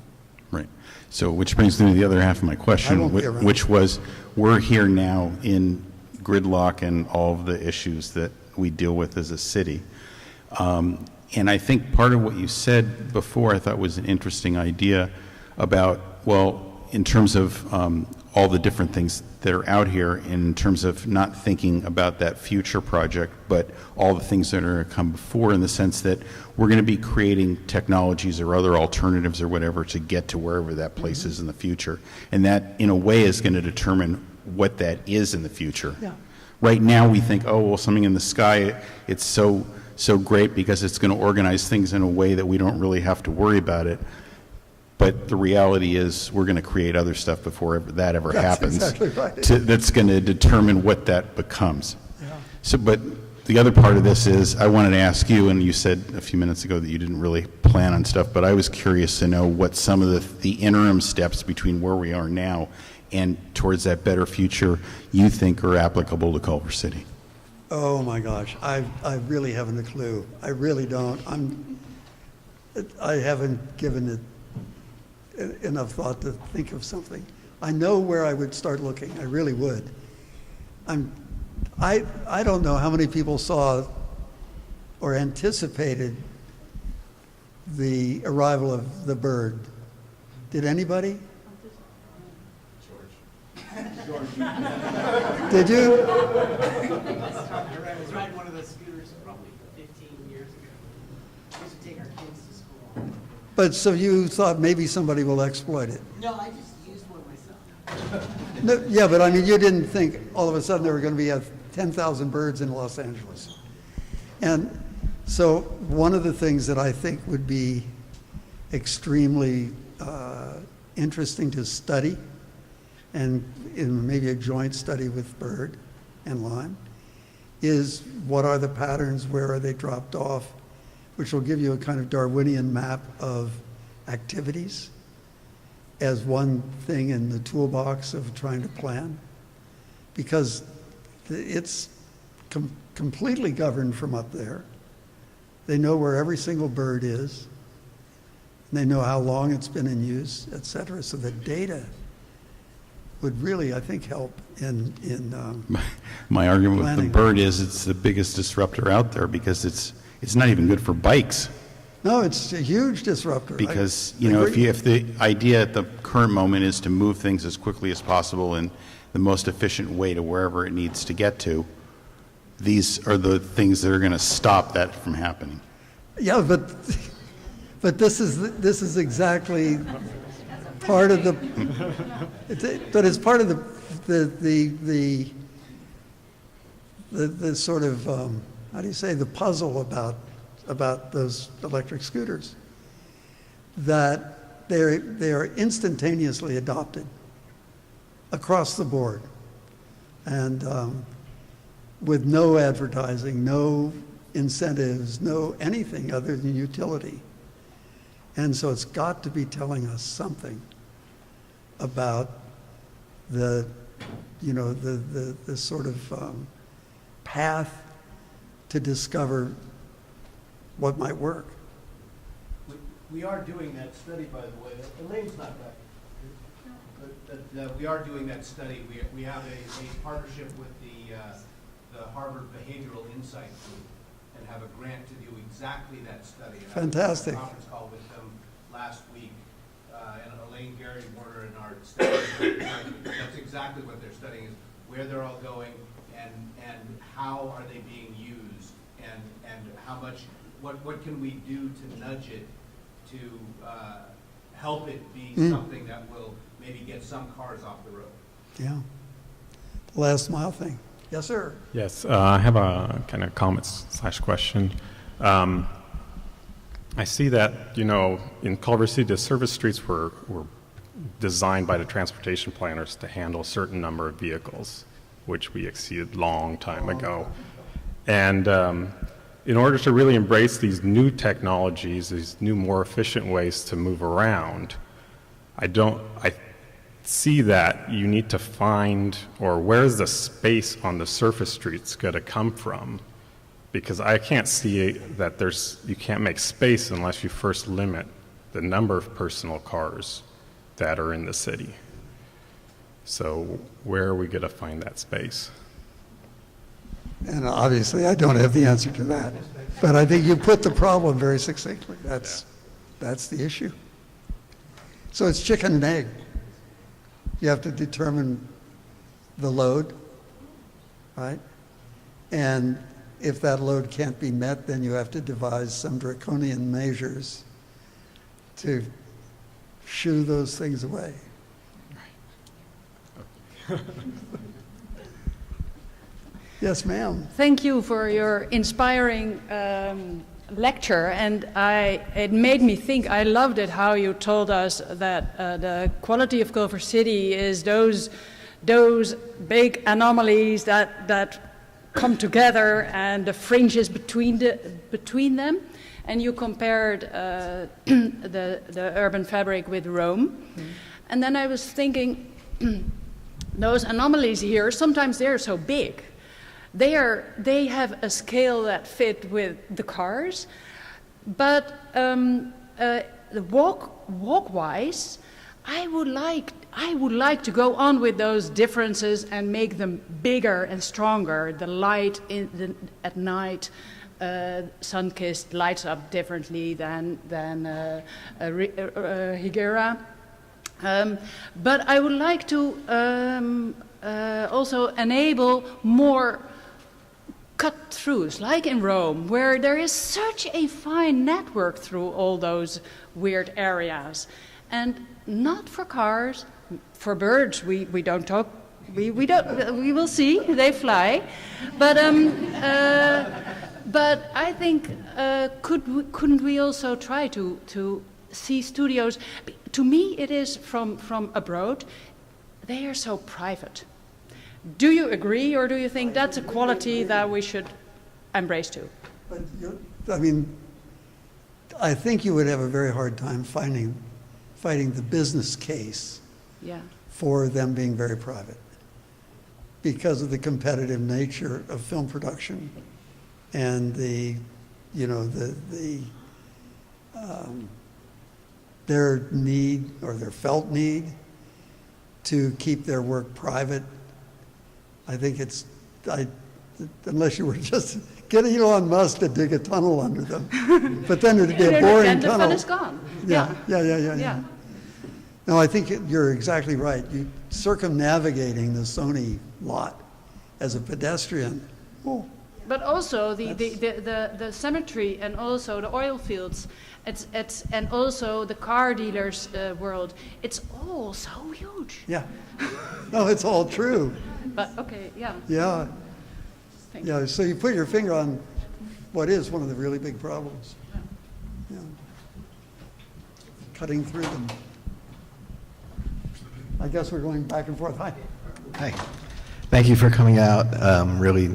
Right. So, which brings me to the other half of my I question, won't be around. which was, we're here now in gridlock and all of the issues that we deal with as a city. And I think part of what you said before I thought was an interesting idea about, well, in terms of all the different things that are out here, in terms of not thinking about that future project, but all the things that are going to come before, in the sense that we're going to be creating technologies or other alternatives or whatever to get to wherever that place is in the future. And that, in a way, is going to determine what that is in the future. Yeah. Right now, we think, oh, well, something in the sky, it's so great because it's going to organize things in a way that we don't really have to worry about it. But the reality is we're going to create other stuff before that ever That's happens. exactly right. That's going to determine what that becomes. Yeah. So, but the other part of this is, I wanted to ask you, and you said a few minutes ago that you didn't really plan on stuff, but I was curious to know what some of the interim steps between where we are now and towards that better future you think are applicable to Culver City. Oh my gosh, I really haven't a clue. I really don't. I haven't given it enough thought to think of something. I know where I would start looking. I really would. I don't know how many people saw or anticipated the arrival of the bird. Did anybody? Did you? I was riding one of those scooters probably 15 years ago. We used to take our kids to school. But so you thought maybe somebody will exploit it? No, I just used one myself. No, yeah, but I mean, you didn't think all of a sudden there were going to be 10,000 birds in Los Angeles. And so one of the things that I think would be extremely interesting to study, and in maybe a joint study with Bird and Lime, is what are the patterns, where are they dropped off, which will give you a kind of Darwinian map of activities as one thing in the toolbox of trying to plan. Because it's completely governed from up there. They know where every single bird is. And they know how long it's been in use, et cetera. So the data would really, I think, help in My argument planning. with the bird is it's the biggest disruptor out there because it's not even good for bikes. No, it's a huge disruptor. Because, I agree. if the idea at the current moment is to move things as quickly as possible in the most efficient way to wherever it needs to get to, these are the things that are going to stop that from happening. Yeah, but this is exactly part of the, but it's part of the sort of, how do you say, the puzzle about those electric scooters. that they are instantaneously adopted across the board, and with no advertising, no incentives, no anything other than utility. And so it's got to be telling us something about the sort of path to discover what might work. We are doing that study, by the way. Elaine's not back. But we are doing that study. We have a partnership with the Harvard Behavioral Insight Group and have a grant to do exactly that study. And Fantastic. I had a conference call with them last week, and Elaine, Gary, Warner, and our study. That's exactly what they're studying, is where they're all going and how are they being used, and how much, what can we do to nudge it to help it be something that will maybe get some cars off the road. Yeah. The last mile thing. Yes, sir. Yes, I have a kind of comment/question. I see that, in Culver City, the service streets were designed by the transportation planners to handle a certain number of vehicles, which we exceeded long time ago. And in order to really embrace these new technologies, these new, more efficient ways to move around, I see that you need to find, or where's the space on the surface streets going to come from? Because I can't see that you can't make space unless you first limit the number of personal cars that are in the city. So where are we going to find that space? And obviously, I don't have the answer to that. But I think you put the problem very succinctly. That's the issue. So it's chicken and egg. You have to determine the load, right? And if that load can't be met, then you have to devise some draconian measures to shoo those things away. Yes, ma'am. Thank you for your inspiring lecture, and it made me think. I loved it how you told us that the quality of Culver City is those big anomalies that come together and the fringes between them, and you compared the urban fabric with Rome, and then I was thinking, those anomalies here, sometimes they're so big. They have a scale that fit with the cars, but walk-wise, I would like to go on with those differences and make them bigger and stronger. The light at night, sun-kissed, lights up differently than Higuera. But I would like to also enable more cut-throughs, like in Rome, where there is such a fine network through all those weird areas. And not for cars, for birds, we don't talk, we will see, they fly. But I think, couldn't we also try to see studios? To me, it is from abroad, they are so private. Do you agree, or do you think that's a quality that we should embrace too? But I think you would have a very hard time fighting the business case for them being very private, because of the competitive nature of film production and their need, or their felt need, to keep their work private. I think unless you were just get Elon Musk to dig a tunnel under them, but then it'd be a boring tunnel. Then the fun is gone. Yeah. No, I think you're exactly right. You circumnavigating the Sony lot as a pedestrian. Oh. But also the cemetery, and also the oil fields, and also the car dealers' world. It's all so huge. Yeah. No, it's all true. But okay, yeah. Yeah. Yeah. So you put your finger on what is one of the really big problems. Yeah. cutting through them. I guess we're going back and forth. Hi. Hi. Thank you for coming out. Really,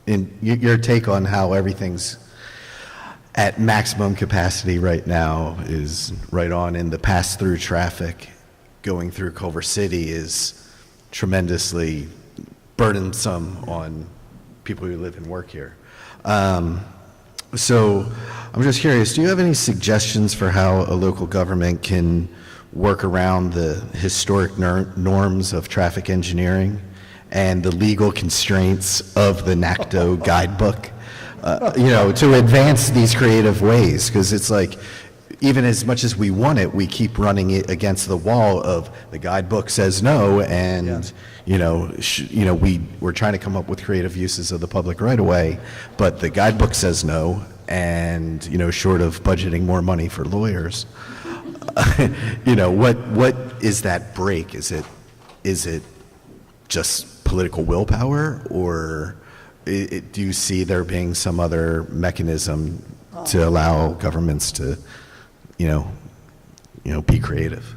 in your take on how everything's at maximum capacity right now is right on, and the pass-through traffic going through Culver City is tremendously burdensome on people who live and work here. So I'm just curious, do you have any suggestions for how a local government can work around the historic norms of traffic engineering and the legal constraints of the NACTO guidebook, to advance these creative ways? Because it's like, even as much as we want it, we keep running it against the wall of the guidebook says no, and we're trying to come up with creative uses of the public right of way, but the guidebook says no, and short of budgeting more money for lawyers, what is that break? Is it just political willpower, or do you see there being some other mechanism to allow governments to be creative?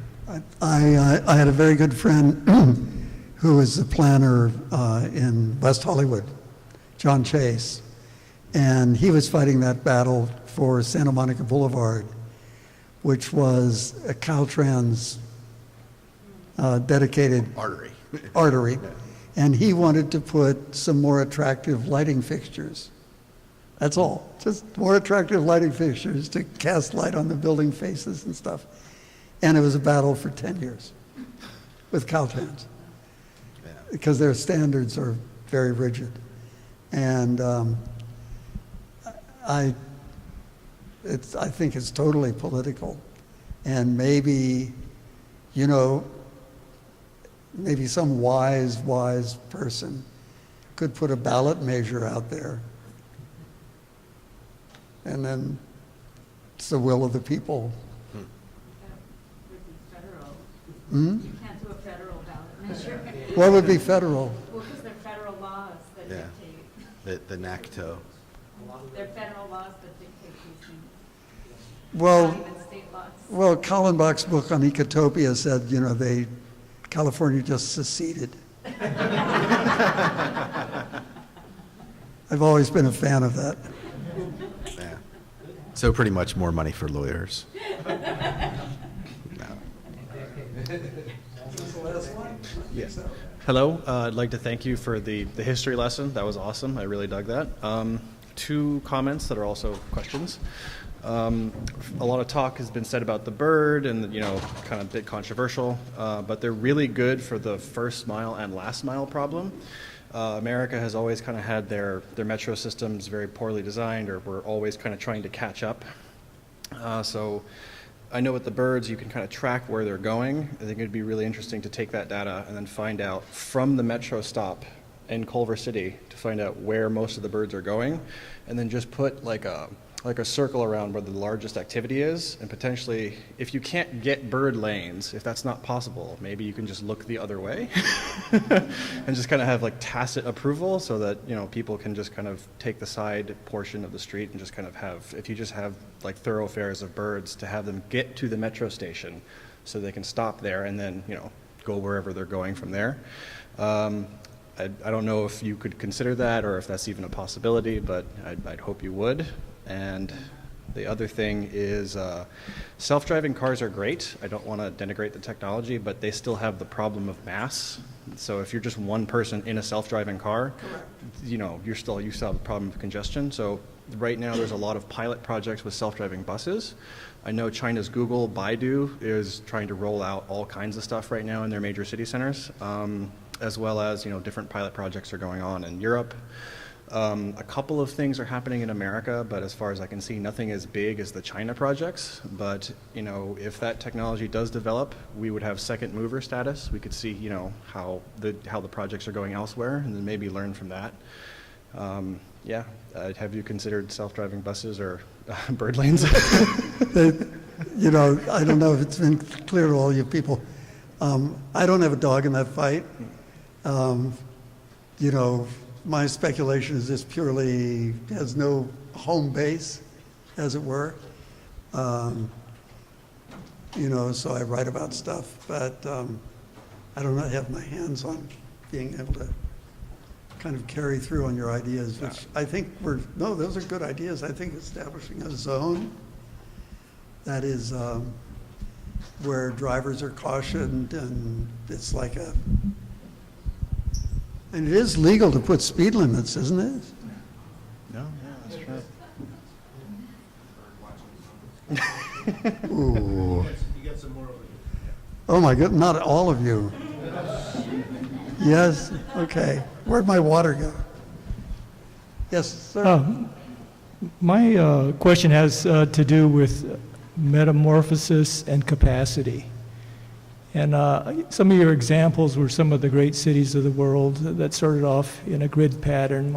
I had a very good friend who was a planner in West Hollywood, John Chase, and he was fighting that battle for Santa Monica Boulevard, which was a Caltrans dedicated artery, and he wanted to put some more attractive lighting fixtures. That's all, just more attractive lighting fixtures to cast light on the building faces and stuff. And it was a battle for 10 years with Caltrans, because their standards are very rigid. And I think it's totally political. And maybe some wise person could put a ballot measure out there, and then it's the will of the people. You can't do a federal ballot measure. What would be federal? Well, because they're federal laws that dictate. The NACTO. They're federal laws that dictate these things. Well, Not even state laws. well, Kallenbach's book on Ecotopia said, California just seceded. I've always been a fan of that. Yeah. So pretty much more money for lawyers. Yes. Hello. I'd like to thank you for the history lesson. That was awesome. I really dug that. Two comments that are also questions. A lot of talk has been said about the bird and, kind of a bit controversial, but they're really good for the first mile and last mile problem. America has always kind of had their metro systems very poorly designed, or we're always kind of trying to catch up. So I know with the birds, you can kind of track where they're going. I think it'd be really interesting to take that data and then find out from the metro stop in Culver City to find out where most of the birds are going, and then just put like a circle around where the largest activity is, and potentially, if you can't get bird lanes, if that's not possible, maybe you can just look the other way and just kind of have like tacit approval, so that people can just kind of take the side portion of the street and just kind of have, if you just have like thoroughfares of birds, to have them get to the metro station so they can stop there and then go wherever they're going from there. I don't know if you could consider that, or if that's even a possibility, but I'd hope you would. And the other thing is self-driving cars are great. I don't want to denigrate the technology, but they still have the problem of mass. So if you're just one person in a self-driving car, you still have the problem of congestion. So right now there's a lot of pilot projects with self-driving buses. I know China's Google, Baidu is trying to roll out all kinds of stuff right now in their major city centers, as well as different pilot projects are going on in Europe. A couple of things are happening in America, but as far as I can see, nothing as big as the China projects. But if that technology does develop, we would have second mover status. We could see how the projects are going elsewhere, and then maybe learn from that. Have you considered self-driving buses or bird lanes? I don't know if it's been clear to all you people. I don't have a dog in that fight. My speculation is this purely has no home base, as it were. so I write about stuff, but I don't have my hands on being able to kind of carry through on your ideas, which I think those are good ideas. I think establishing a zone that is where drivers are cautioned, and it's like and it is legal to put speed limits, isn't it? No, yeah, that's right. Ooh. Oh my goodness, not all of you. Yes, okay. Where'd my water go? Yes, sir. My question has to do with metamorphosis and capacity. And some of your examples were some of the great cities of the world that started off in a grid pattern,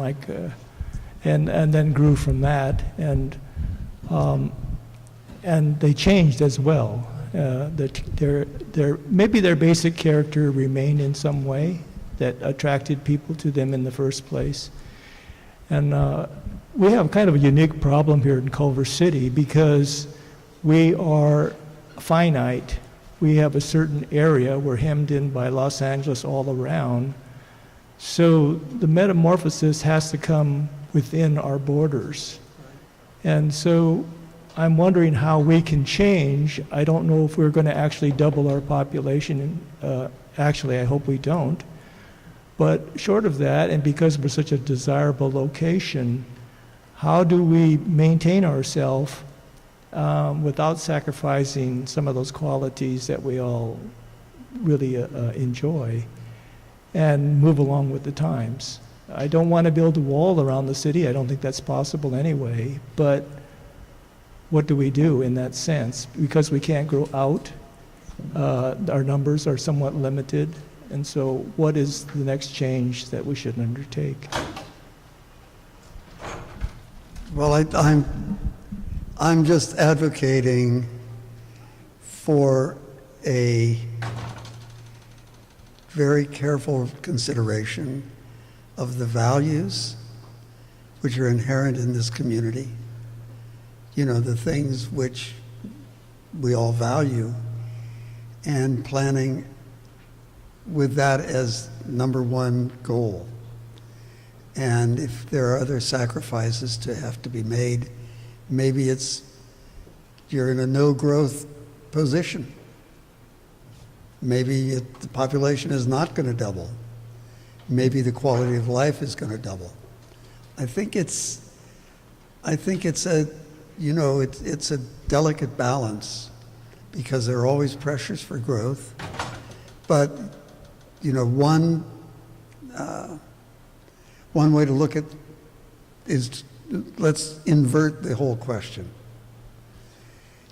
and then grew from that, and they changed as well. Maybe their basic character remained in some way that attracted people to them in the first place. And we have kind of a unique problem here in Culver City because we are finite. We have a certain area. We're hemmed in by Los Angeles all around. So the metamorphosis has to come within our borders. And so I'm wondering how we can change. I don't know if we're going to actually double our population. Actually, I hope we don't. But short of that, and because we're such a desirable location, how do we maintain ourselves without sacrificing some of those qualities that we all really enjoy and move along with the times? I don't want to build a wall around the city. I don't think that's possible anyway. But what do we do in that sense? Because we can't grow out, our numbers are somewhat limited. And so what is the next change that we should undertake? Well, I'm just advocating for a very careful consideration of the values which are inherent in this community. The things which we all value, and planning with that as number one goal. And if there are other sacrifices to have to be made, maybe you're in a no-growth position. Maybe the population is not going to double. Maybe the quality of life is going to double. I think it's a delicate balance, because there are always pressures for growth. But one way to look at is, let's invert the whole question.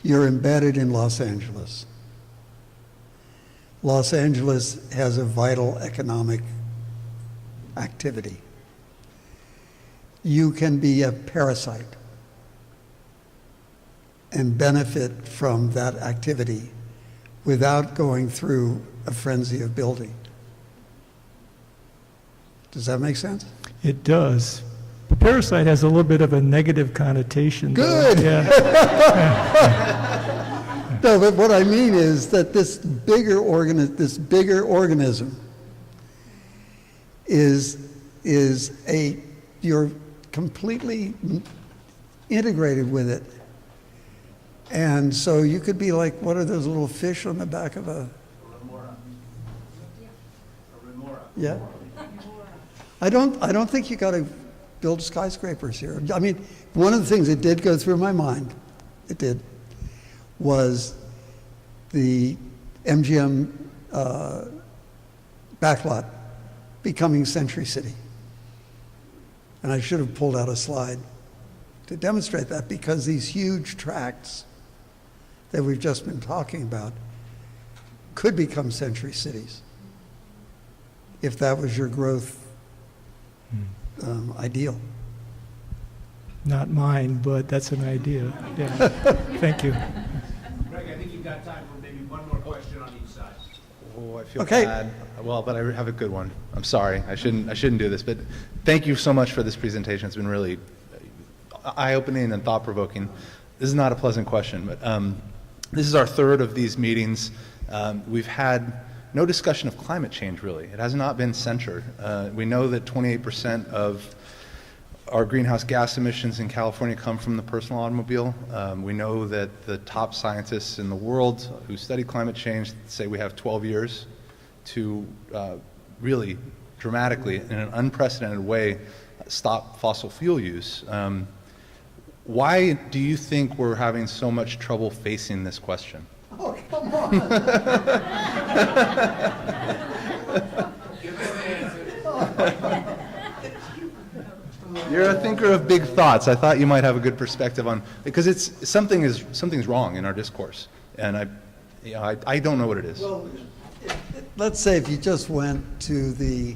You're embedded in Los Angeles. Los Angeles has a vital economic activity. You can be a parasite and benefit from that activity without going through a frenzy of building. Does that make sense? It does. Parasite has a little bit of a negative connotation. Good. Though. Yeah. No, but what I mean is that this bigger organism is you're completely integrated with it. And so you could be like, what are those little fish on the back of a remora? Yeah. I don't think you got to build skyscrapers here. I mean, one of the things that did go through my mind, was the MGM backlot becoming Century City. And I should have pulled out a slide to demonstrate that, because these huge tracts that we've just been talking about could become century cities if that was your growth ideal. Not mine, but that's an idea. Yeah. Thank you. Craig, I think you've got time for maybe one more question on each side. Oh, I feel Okay. bad. Well, but I have a good one. I'm sorry. I shouldn't do this, but thank you so much for this presentation. It's been really eye-opening and thought-provoking. This is not a pleasant question, but This is our third of these meetings. We've had no discussion of climate change, really. It has not been centered. We know that 28% of our greenhouse gas emissions in California come from the personal automobile. We know that the top scientists in the world who study climate change say we have 12 years to really dramatically, in an unprecedented way, stop fossil fuel use. Why do you think we're having so much trouble facing this question? Oh, come on. You're a thinker of big thoughts. I thought you might have a good perspective on, because something's wrong in our discourse, and I don't know what it is. Well, let's say if you just went to the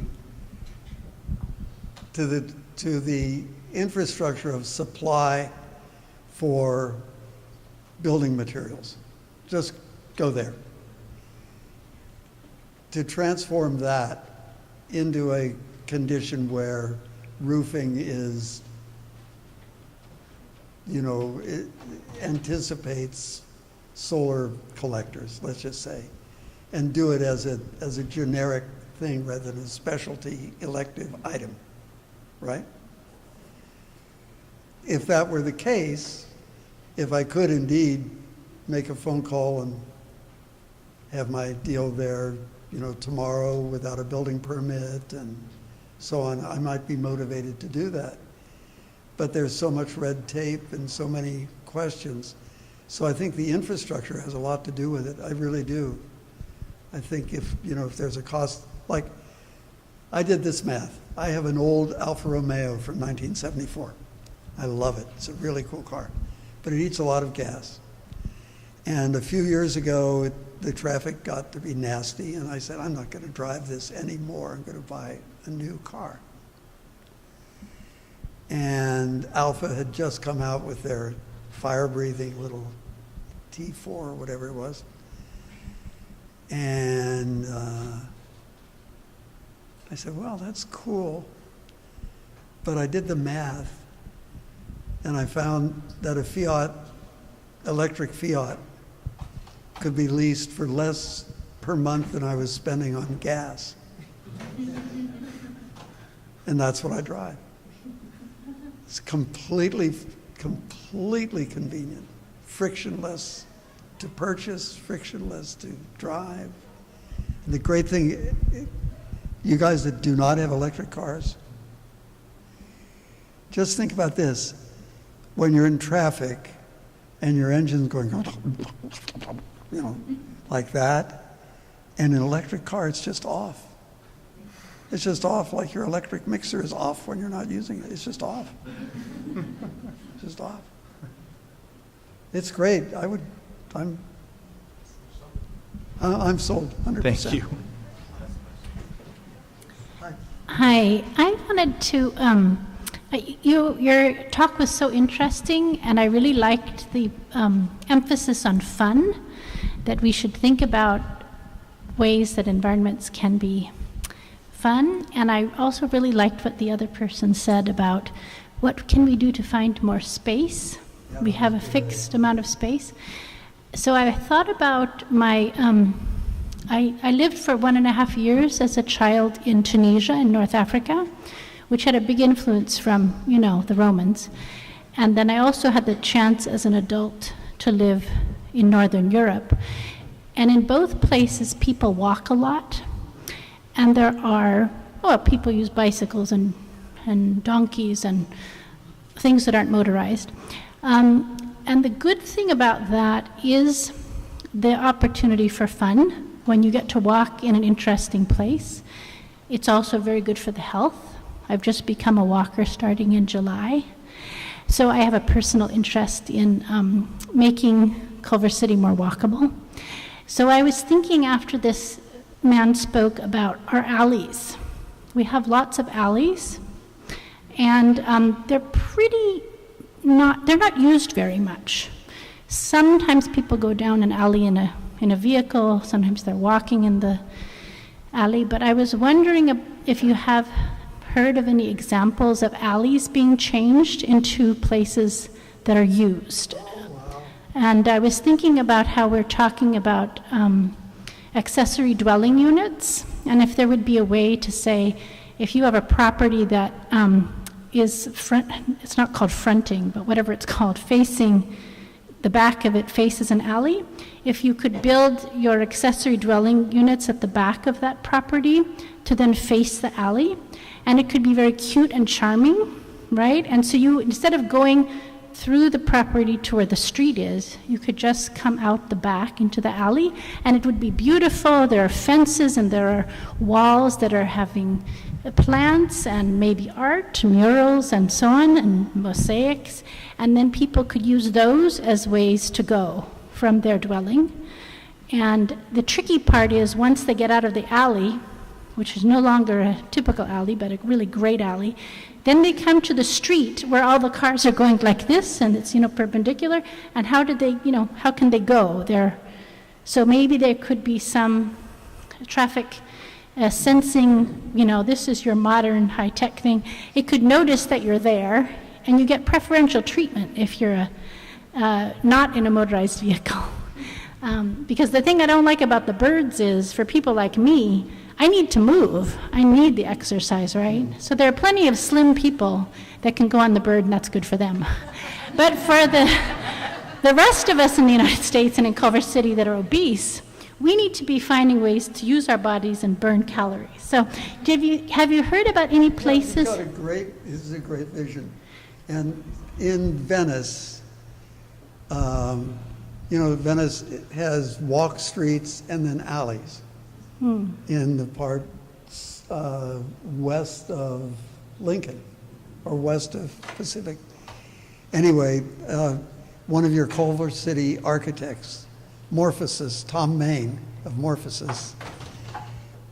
infrastructure of supply for building materials, just go there. To transform that into a condition where roofing is, it anticipates solar collectors, let's just say, and do it as a generic thing rather than a specialty elective item, right? If that were the case, if I could indeed make a phone call and have my deal there, tomorrow without a building permit and so on, I might be motivated to do that. But there's so much red tape and so many questions. So I think the infrastructure has a lot to do with it. I really do. I think if there's a cost, like I did this math. I have an old Alfa Romeo from 1974. I love it. It's a really cool car, but it eats a lot of gas. And a few years ago, the traffic got to be nasty, and I said, I'm not going to drive this anymore. I'm going to buy a new car. And Alfa had just come out with their fire-breathing little T4 or whatever it was. And I said, well, that's cool. But I did the math, and I found that a electric Fiat, could be leased for less per month than I was spending on gas. And that's what I drive. It's completely convenient, frictionless to purchase, frictionless to drive. And the great thing, you guys that do not have electric cars, just think about this. When you're in traffic and your engine's going, like that, and an electric car, it's just off. It's just off, like your electric mixer is off when you're not using it. It's just off. It's just off. It's great. I'm sold 100%. Thank you. Hi, I wanted to, your talk was so interesting, and I really liked the emphasis on fun, that we should think about ways that environments can be fun. And I also really liked what the other person said about what can we do to find more space. We have a fixed amount of space. So I thought about my, I lived for 1.5 years as a child in Tunisia in North Africa, which had a big influence from, the Romans. And then I also had the chance as an adult to live in Northern Europe. And in both places, people walk a lot. And there are, people use bicycles and donkeys and things that aren't motorized. And the good thing about that is the opportunity for fun when you get to walk in an interesting place. It's also very good for the health. I've just become a walker starting in July. So I have a personal interest in making Culver City more walkable. So I was thinking after this man spoke about our alleys. We have lots of alleys, and they're not used very much. Sometimes people go down an alley in a vehicle, sometimes they're walking in the alley, but I was wondering if you have heard of any examples of alleys being changed into places that are used. And I was thinking about how we're talking about accessory dwelling units, and if there would be a way to say, if you have a property that is it's not called fronting, but whatever it's called, facing, the back of it faces an alley, if you could build your accessory dwelling units at the back of that property to then face the alley, and it could be very cute and charming, right? And so you, instead of going through the property to where the street is, you could just come out the back into the alley, and it would be beautiful. There are fences and there are walls that are having plants and maybe art, murals and so on, and mosaics, and then people could use those as ways to go from their dwelling. And the tricky part is once they get out of the alley, which is no longer a typical alley, but a really great alley, then they come to the street where all the cars are going like this, and it's, perpendicular, and how can they go there? So maybe there could be some traffic sensing, this is your modern high-tech thing. It could notice that you're there, and you get preferential treatment if you're not in a motorized vehicle. Because the thing I don't like about the birds is, for people like me, I need to move. I need the exercise, right? So there are plenty of slim people that can go on the bird, and that's good for them. But for the rest of us in the United States and in Culver City that are obese, we need to be finding ways to use our bodies and burn calories. So have you heard about any places? Yeah, this is a great vision. And in Venice, Venice has walk streets and then alleys. In the parts west of Lincoln, or west of Pacific. Anyway, one of your Culver City architects, Morphosis, Tom Main of Morphosis,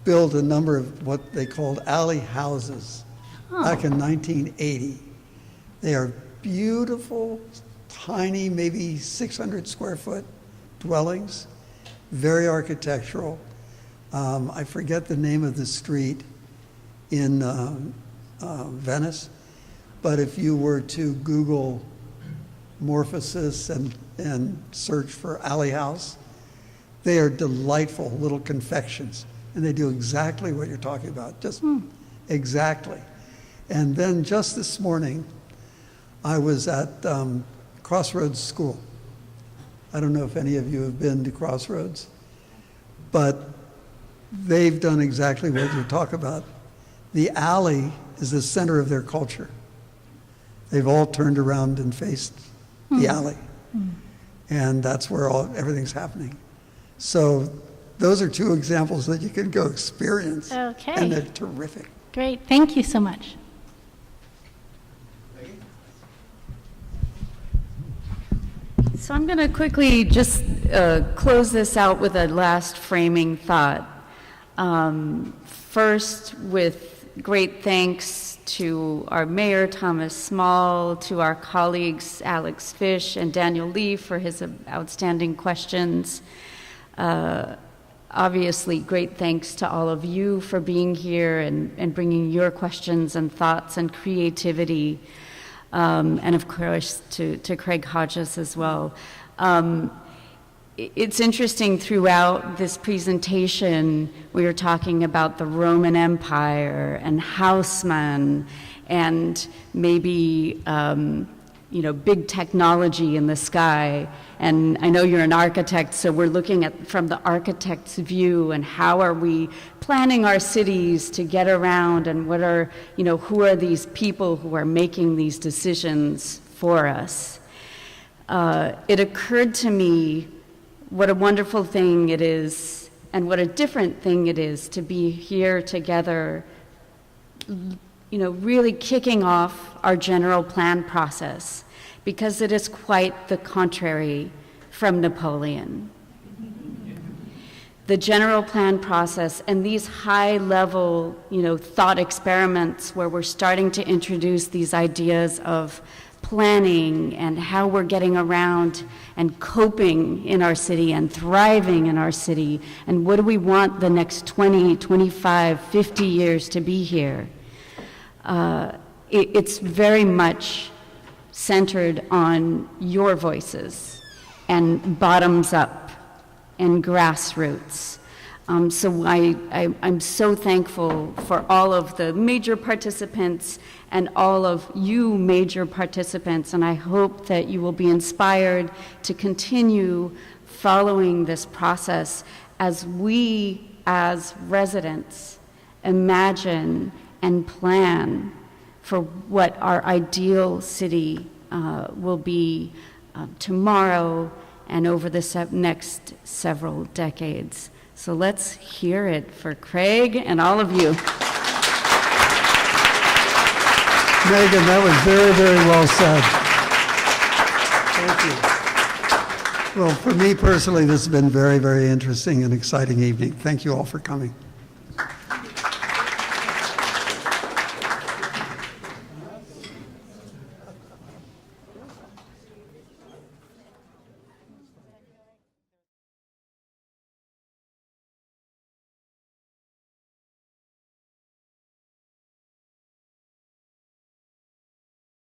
built a number of what they called alley houses back in 1980. They are beautiful, tiny, maybe 600 square foot dwellings, very architectural. I forget the name of the street in Venice, but if you were to Google Morphosis and search for alley house, they are delightful little confections, and they do exactly what you're talking about, just exactly. And then just this morning, I was at Crossroads School. I don't know if any of you have been to Crossroads, but they've done exactly what you talk about. The alley is the center of their culture. They've all turned around and faced the alley. And that's where everything's happening. So those are two examples that you can go experience. Okay. And they're terrific. Great. Thank you so much. So I'm going to quickly just close this out with a last framing thought. First, with great thanks to our mayor, Thomas Small, to our colleagues, Alex Fish and Daniel Lee, for his outstanding questions. Obviously, great thanks to all of you for being here and bringing your questions and thoughts and creativity. And of course, to Craig Hodgetts as well. It's interesting, throughout this presentation, we were talking about the Roman Empire and housemen and maybe, big technology in the sky. And I know you're an architect, so we're looking at from the architect's view and how are we planning our cities to get around, and what are, who are these people who are making these decisions for us. It occurred to me what a wonderful thing it is, and what a different thing it is to be here together, really kicking off our general plan process, because it is quite the contrary from Napoleon. The general plan process and these high-level, thought experiments where we're starting to introduce these ideas of planning and how we're getting around and coping in our city and thriving in our city, and what do we want the next 20, 25, 50 years to be here. It's very much centered on your voices and bottoms up and grassroots. So I'm so thankful for all of the major participants and all of you major participants, and I hope that you will be inspired to continue following this process as we, as residents, imagine and plan for what our ideal city will be tomorrow and over the next several decades. So let's hear it for Craig and all of you. Megan, that was very, very well said. Thank you. Well, for me personally, this has been very, very interesting and exciting evening. Thank you all for coming.